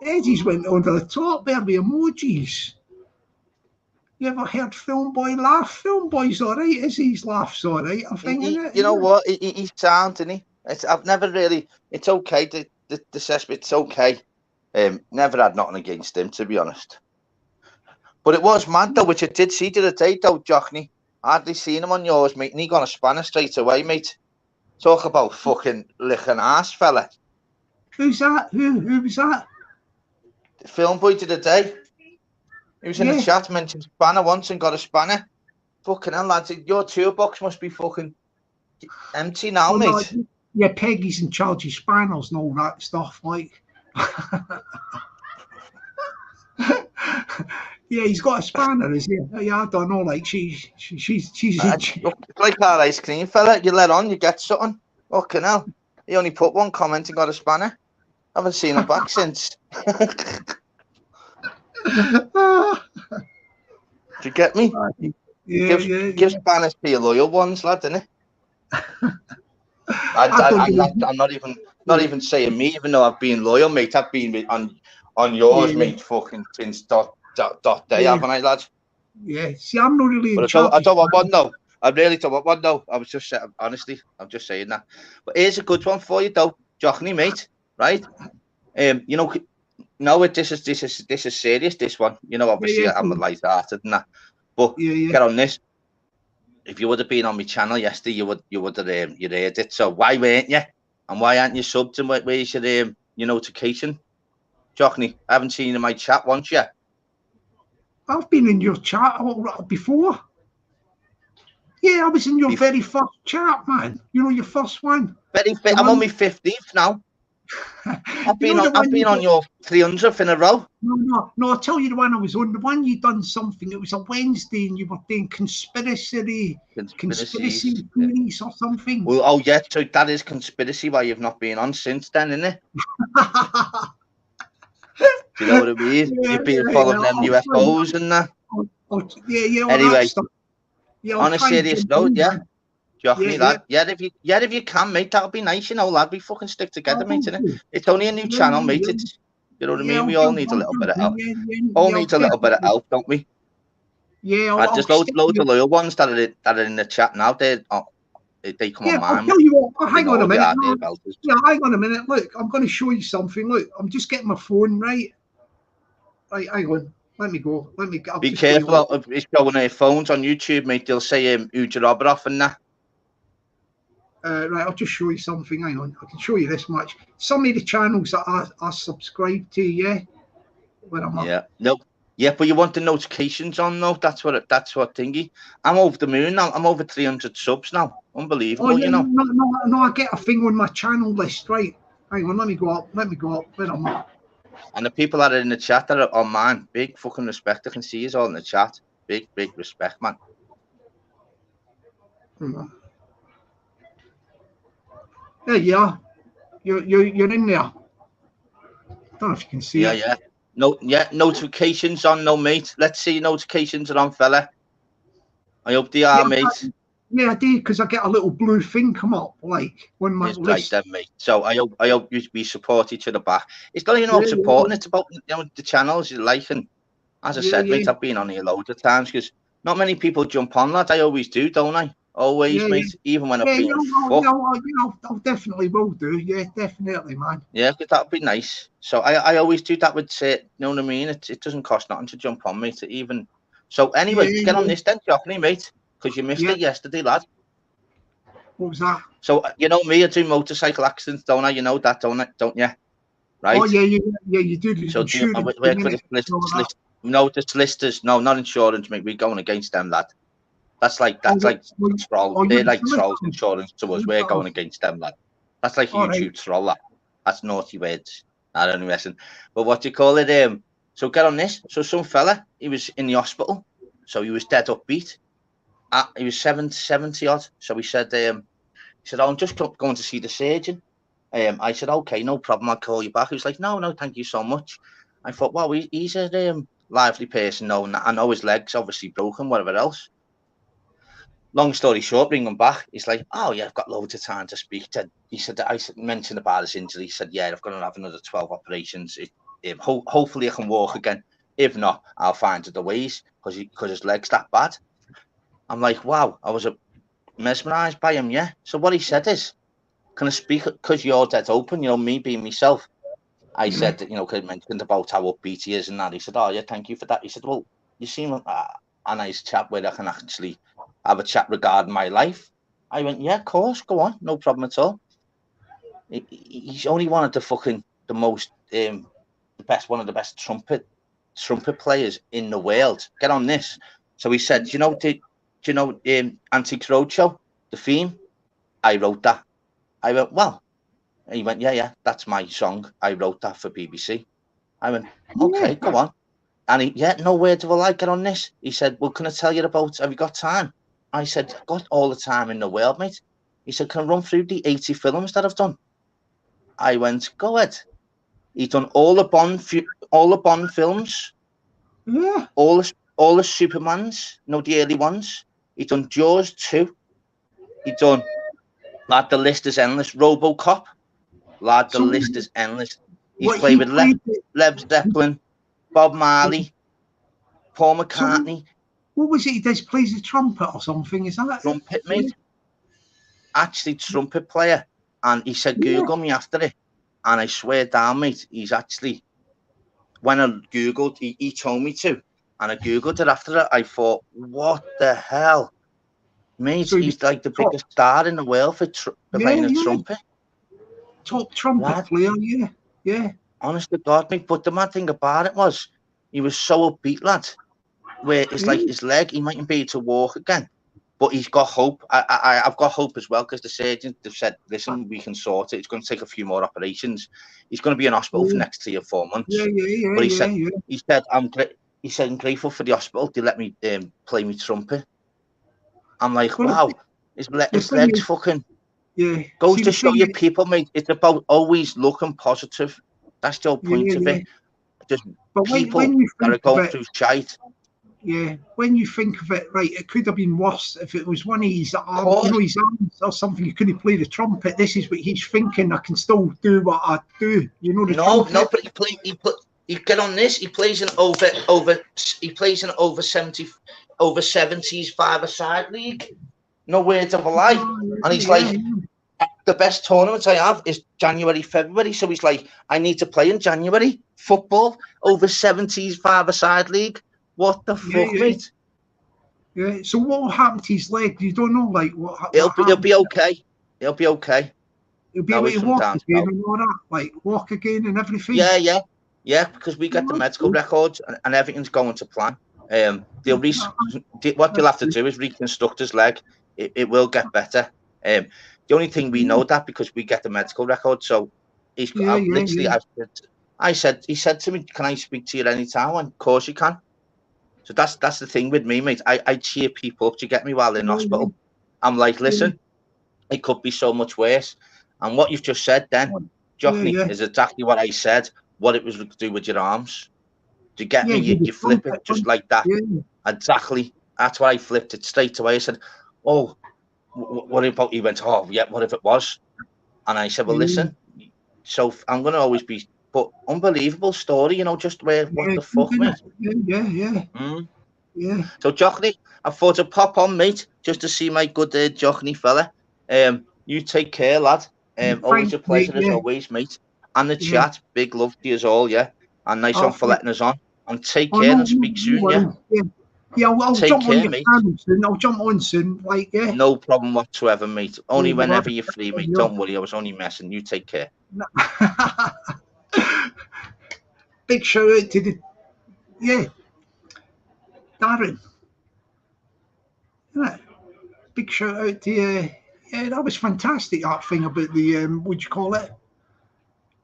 Eddie's went under the top there with emojis. You ever heard Film Boy laugh? Film Boy's all right. His laugh's all right, I think, isn't it? You know what? He's sound, isn't he? I've never really... It's okay. The it's okay. Never had nothing against him, to be honest. But it was mad, though, which I did see the other day, though, Jockney. Hardly seen him on yours, mate, and he got a spanner straight away, mate. Talk about fucking licking ass, fella. Who's that? Who was that? The Film Boy the other day. He was in the chat, mentioned spanner once and got a spanner. Fucking hell, lads, your toolbox must be fucking empty now, mate. No, yeah, Peggy's in charge of spanners and all that stuff, like. Yeah, he's got a spanner, is he? Yeah, I don't know. Like she's like that ice cream fella. You let on, you get something. Fucking hell. He only put one comment and got a spanner. Haven't seen him back since. Do you get me? Give spanners to your loyal ones, lad, innit? I'm not even saying me, even though I've been loyal, mate. I've been on yours, mate, fucking since dot day, haven't I, lad? Yeah. See, I'm not really. But I don't want one though. I really don't want one though. I was just honestly, I'm just saying that. But here's a good one for you though, Jockney, mate. Right? You know, no, this is serious. This one, you know, obviously I'm a light-hearted and that. But get on this. If you would have been on my channel yesterday, you would have you heard it. So why weren't you? And why aren't you subbed? And where's your notification? Jockney, I haven't seen you in my chat once yet. I've been in your chat before. Yeah, I was in your very first chat, man. You know, your first one. I'm on my 15th now. I've been on your 300th in a row. No, I'll tell you the one I was on. The one you done something. It was a Wednesday, and you were doing conspiracy theories or something. Well, oh yeah, so that is conspiracy. Why you've not been on since then, isn't it? Do you know what I mean? You've been following them UFOs and that. Anyway, on a serious note, Jockney, lad. If you can, mate, that'll be nice, you know, lad. We fucking stick together, mate, innit? It's only a new channel, mate. It's, you know what I mean? We all need a little bit of help. All needs a little bit of help, don't we? Yeah. There's loads of loyal ones that are in the chat now. They come on, man. I'll tell you what. Hang on a minute. Hang on a minute. Look, I'm going to show you something. Look, I'm just getting my phone right. Right, hang on. Let me go. Be careful if it's showing their phones on YouTube, mate. They'll say who'd you rob off and that. Right, I'll just show you something. Hang on, I can show you this much. Some of the channels that I subscribe to, where I'm at. But you want the notifications on though. That's what thingy. I'm over the moon now. I'm over 300 subs now. Unbelievable, you know. No, I get a thing on my channel list, right? Hang on, let me go up. Where I'm at. And the people that are in the chat that are on mine, big fucking respect. I can see you all in the chat. Big respect, man. There you are. You're in there. Don't know if you can see it. Yeah. Notifications on, no, mate. Let's see, notifications are on, fella. I hope they are, mate. Yeah, I did, because I get a little blue thing come up, like when my list. Right then, mate. So I hope we support each other back. It's not even about supporting. It's about the channels you like, and as I said, mate, I've been on here loads of times because not many people jump on, lad. I always do, don't I? Always, mate. Even when I'm being I definitely will do. Yeah, definitely, man. Yeah, because that'd be nice. So I always do that with you know what I mean? It doesn't cost nothing to jump on, mate. Even so, anyway, get on this then, Jockney, mate. Because you missed it yesterday, lad. What was that? So you know me, I do motorcycle accidents, don't I? You know that, don't you? Right? Oh yeah, you do. So do I work for the solicitors? No, not insurance, mate. We're going against them, lad. That's like troll. They're like trolls insurance to us. We're going against them, lad. That's like YouTube troll, lad. That's naughty words. I don't know, listen. But what do you call it? So get on this. So some fella, he was in the hospital, so he was dead upbeat. He was 70 odd. So he said, oh, I'm just going to see the surgeon. I said, okay, no problem. I'll call you back. He was like, no, thank you so much. I thought, well, he's a lively person. No, I know his leg's obviously broken, whatever else. Long story short, bring him back. He's like, oh yeah, I've got loads of time to speak to. He said, I mentioned about his injury. He said, yeah, I've got to have another 12 operations. Hopefully I can walk again. If not, I'll find other ways because his leg's that bad. I'm like, wow, I was mesmerised by him, yeah. So what he said is, can I speak, because you're dead open, you know, me being myself. I said that, you know, because I mentioned about how upbeat he is and that. He said, oh yeah, thank you for that. He said, well, you seem a nice chat where I can actually have a chat regarding my life. I went, yeah, of course, go on, no problem at all. He's only wanted the fucking, one of the best trumpet players in the world. Get on this. So he said, do you know Antique Roadshow, the theme? I wrote that. I went, well. And he went, yeah, that's my song. I wrote that for BBC. I went, okay, go on. And he, no words of a lie, get on this. He said, well, can I tell you have you got time? I said, I've got all the time in the world, mate. He said, can I run through the 80 films that I've done? I went, go ahead. He's done all the Bond films. Yeah. All the Supermans, the early ones. He's done Jaws 2. He's done, lad, the list is endless. RoboCop. Lad, the list is endless. He's played with Led Zeppelin, Bob Marley, Paul McCartney. What was it he does? Plays the trumpet or something? Is that trumpet, mate? Actually, trumpet player. And he said, Google me after it. And I swear down, mate, he's actually, when I Googled, he told me to. And I Googled it after it. I thought, what the hell? Mate, so he's like the biggest star in the world for playing the trumpet. Top trumpet player, yeah. Honest to God, mate. But the mad thing about it was, he was so upbeat, lad. Where it's like his leg, he mightn't be able to walk again, but he's got hope. I've got hope as well, because the surgeons have said, listen, we can sort it. It's going to take a few more operations. He's going to be in hospital for the next 3 or 4 months. But he said, I'm grateful for the hospital. They let me play me trumpet. I'm like, wow, his legs fucking. Yeah. Goes to show you people, mate. It's about always looking positive. That's the whole point of it. Just people that are going through shite. Yeah, when you think of it, right, it could have been worse if it was one of his arms, his arms or something. You couldn't play the trumpet. This is what he's thinking. I can still do what I do. Trumpet. No, but he get on this. He plays in over 70s 5-a-side league. No words of a lie. And he's like, the best tournament I have is January, February. So he's like, I need to play in January football over 70s 5-a-side league. What the fuck, mate? Yeah. So what will happen to his leg? You don't know, like what? He'll be okay. He'll be okay. He'll be able to walk again and all that, like walk again and everything. Yeah. Because we get the medical records and everything's going to plan. What you'll have to do is reconstruct his leg. It will get better. The only thing we know that because we get the medical record. So he's literally. He said to me, "Can I speak to you at any time?" And of course you can. So that's the thing with me, mate. I cheer people up to get me while in hospital. I'm like, listen, it could be so much worse. And what you've just said then, Johnny, is exactly what I said. What it was to do with your arms. To get me, you flip it just like that. Yeah. Exactly. That's why I flipped it straight away. I said, oh, what about, he went, oh, yeah, what if it was? And I said, well, listen, so I'm going to always be, but unbelievable story, just where, what the fuck, mate? Yeah. So, Johnny, I thought I'd pop on, mate, just to see my good Johnny fella. You take care, lad. Always a pleasure as always, mate. And the chat, big love to you all, yeah. And nice one for letting us on. And take care and speak soon, Yeah, I'll jump on your channel soon. I'll jump on soon, No problem whatsoever, mate. Only whenever you're free, mate. Don't worry, I was only messing. You take care. Big shout out to Darren. Big shout out to that was fantastic, that thing about the what'd you call it? Do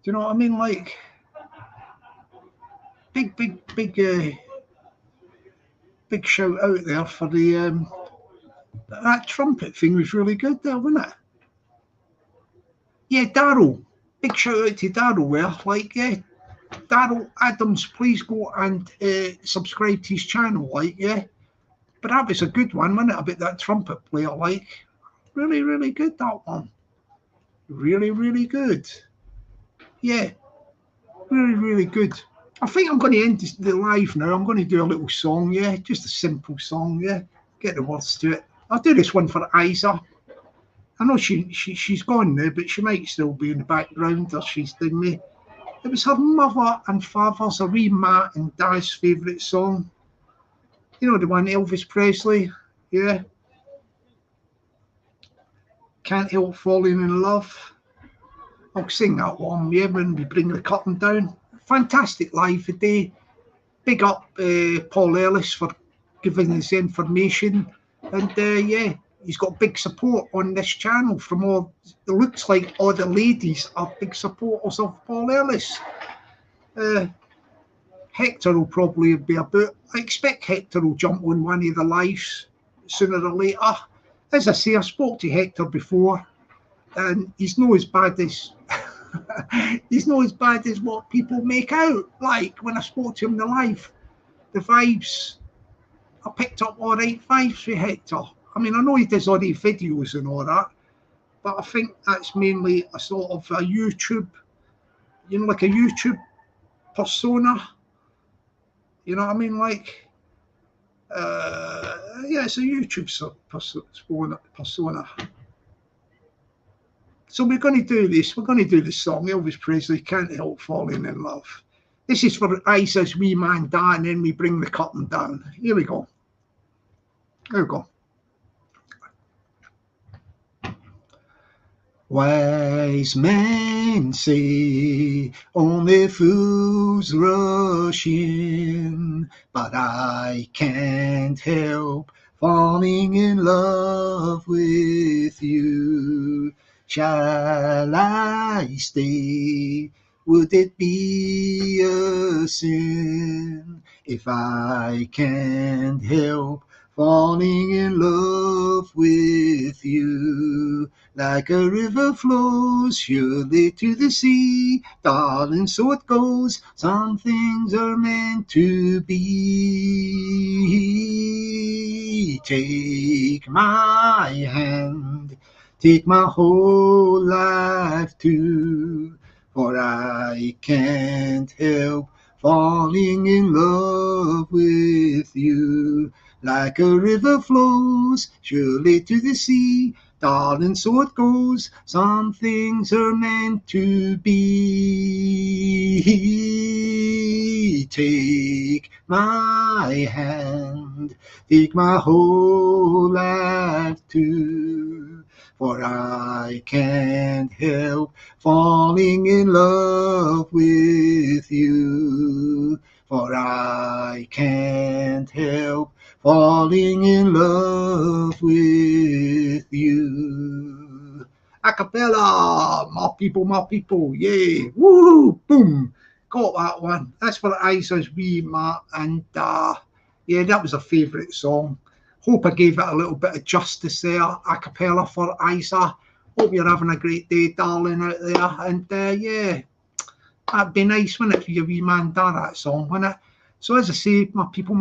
you know what I mean? Like big shout out there for the that trumpet thing was really good there, wasn't it? Yeah, Daryl. Big shout out to Daryl there. Daryl Adams, please go and subscribe to his channel, But that was a good one, wasn't it? About that trumpet player, really, really good, that one. Really, really good. Yeah, really, really good. I think I'm going to end the live now. I'm going to do a little song, just a simple song, Get the words to it. I'll do this one for Isa. I know she's gone now, but she might still be in the background as she's doing me. It was her mother and father's, a wee Ma and Dad's favourite song. You know the one, Elvis Presley, Can't Help Falling in Love. I'll sing that one, when we bring the curtain down. Fantastic live today. big up Paul Ellis for giving us information. And yeah, he's got big support on this channel from all, it looks like all the ladies are big supporters of Paul Ellis. Hector will probably be about, I expect Hector will jump on one of the lives sooner or later. As I say, I spoke to Hector before, and he's not as bad as he's not as bad as what people make out. Like when I spoke to him in the live, the vibes, I picked up all right vibes with Hector. I mean, I know he does all these videos and all that, but I think that's mainly a sort of a YouTube, you know, like a YouTube persona. You know what I mean? Like, yeah, it's a YouTube persona. So we're going to do this. We're going to do the song, Elvis Presley, Can't Help Falling in Love. This is for Isa's wee man, Dan, and then we bring the curtain down. Here we go. There we go. Wise men say only fools rush in, but I can't help falling in love with you. Shall I stay? Would it be a sin if I can't help falling in love with you? Like a river flows surely to the sea, darling, so it goes. Some things are meant to be. Take my hand, take my whole life too, for I can't help falling in love with you. Like a river flows surely to the sea, darling, so it goes. Some things are meant to be. Take my hand, take my whole life too, for I can't help falling in love with you. For I can't help falling in love with you. Acapella, my people, yeah, woo, boom, got that one. That's for Isa's wee Matt, and yeah, that was a favourite song. Hope I gave it a little bit of justice there. Acapella for Isa. Hope you're having a great day, darling, out there. And yeah, that'd be nice, wouldn't it, for your wee man, that song, wouldn't it? So as I say, my people,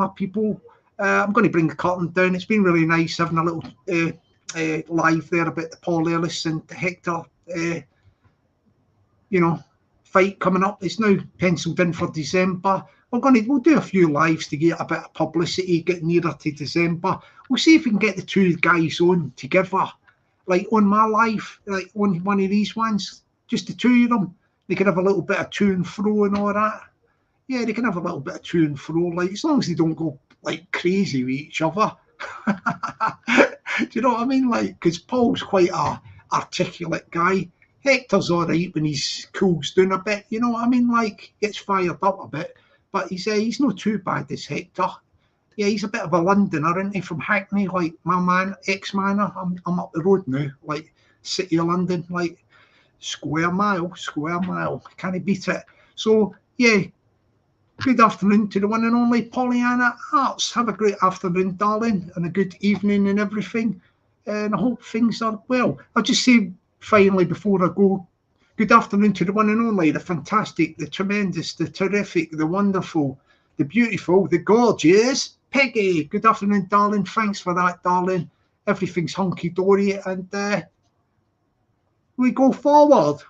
I'm going to bring the curtain down. It's been really nice having a little live there about the Paul Ellis and Hector, you know, fight coming up. It's now penciled in for December. We'll do a few lives to get a bit of publicity, get nearer to December. We'll see if we can get the two guys on together, like on my live, like on one of these ones, just the two of them. They can have a little bit of to and fro and all that. Yeah, they can have a little bit of to and fro, like as long as they don't go like crazy with each other. Do you know what I mean? Like, because Paul's quite a articulate guy. Hector's all right when he's cools down a bit. You know what I mean? Like, gets fired up a bit, but he's not too bad as Hector. Yeah, he's a bit of a Londoner, isn't he? From Hackney, like my man, ex-man. I'm up the road now, like City of London, like square mile. Can't he beat it? So yeah. Good afternoon to the one and only Pollyanna Arts. Have a great afternoon, darling, and a good evening and everything. And I hope things are well. I'll just say finally before I go, good afternoon to the one and only, the fantastic, the tremendous, the terrific, the wonderful, the beautiful, the gorgeous Peggy. Good afternoon, darling. Thanks for that, darling. Everything's hunky-dory, and we go forward,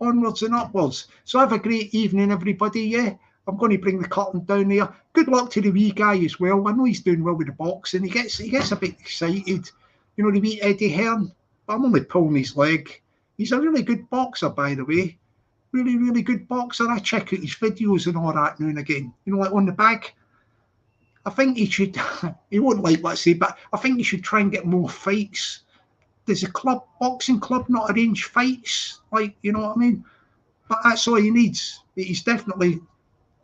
onwards and upwards. So have a great evening, everybody. Yeah, I'm going to bring the curtain down there. Good luck to the wee guy as well. I know he's doing well with the boxing. He gets a bit excited. You know, the wee Eddie Hearn. But I'm only pulling his leg. He's a really good boxer, by the way. Really, really good boxer. I check out his videos and all that now and again. You know, like on the bag. I think he should, he won't like what I say, but I think he should try and get more fights. Does a boxing club not arrange fights? Like, you know what I mean? But that's all he needs. He's definitely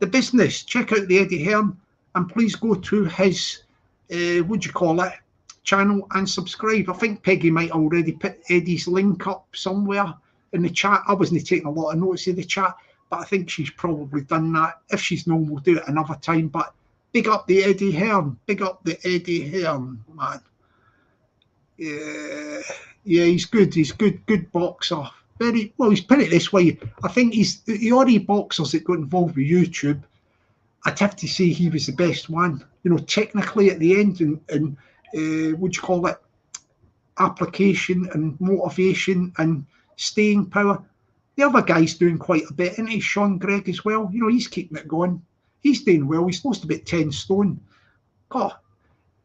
the business. Check out the Eddie Hearn, and please go to his channel and subscribe. I think Peggy might already put Eddie's link up somewhere in the chat. I wasn't taking a lot of notice of the chat, but I think she's probably done that. If she's not, we'll do it another time. But big up the Eddie Hearn. Big up the Eddie Hearn, man. Yeah, he's good. He's good boxer. Very well. He's put it this way. I think he's the only boxers that got involved with YouTube. I'd have to say he was the best one. You know, technically at the end, and application and motivation and staying power. The other guy's doing quite a bit, isn't he? Sean Gregg as well. You know, he's keeping it going. He's doing well. He's lost about 10 stone. God,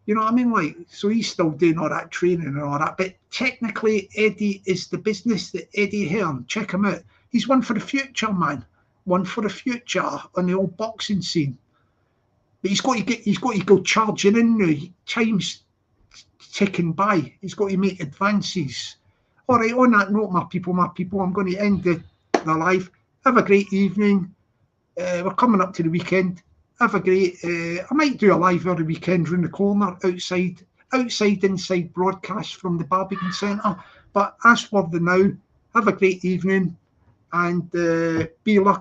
you know what I mean? Like, so he's still doing all that training and all that. But technically, Eddie is the business, the Eddie Hearn. Check him out. He's one for the future, man. One for the future on the old boxing scene. But he's got to go charging in now. Time's ticking by. He's got to make advances. All right, on that note, my people, I'm going to end the live. Have a great evening. We're coming up to the weekend. Have a great, I might do a live every weekend around the corner, inside broadcast from the Barbican Centre. But as for the now, have a great evening and be lucky.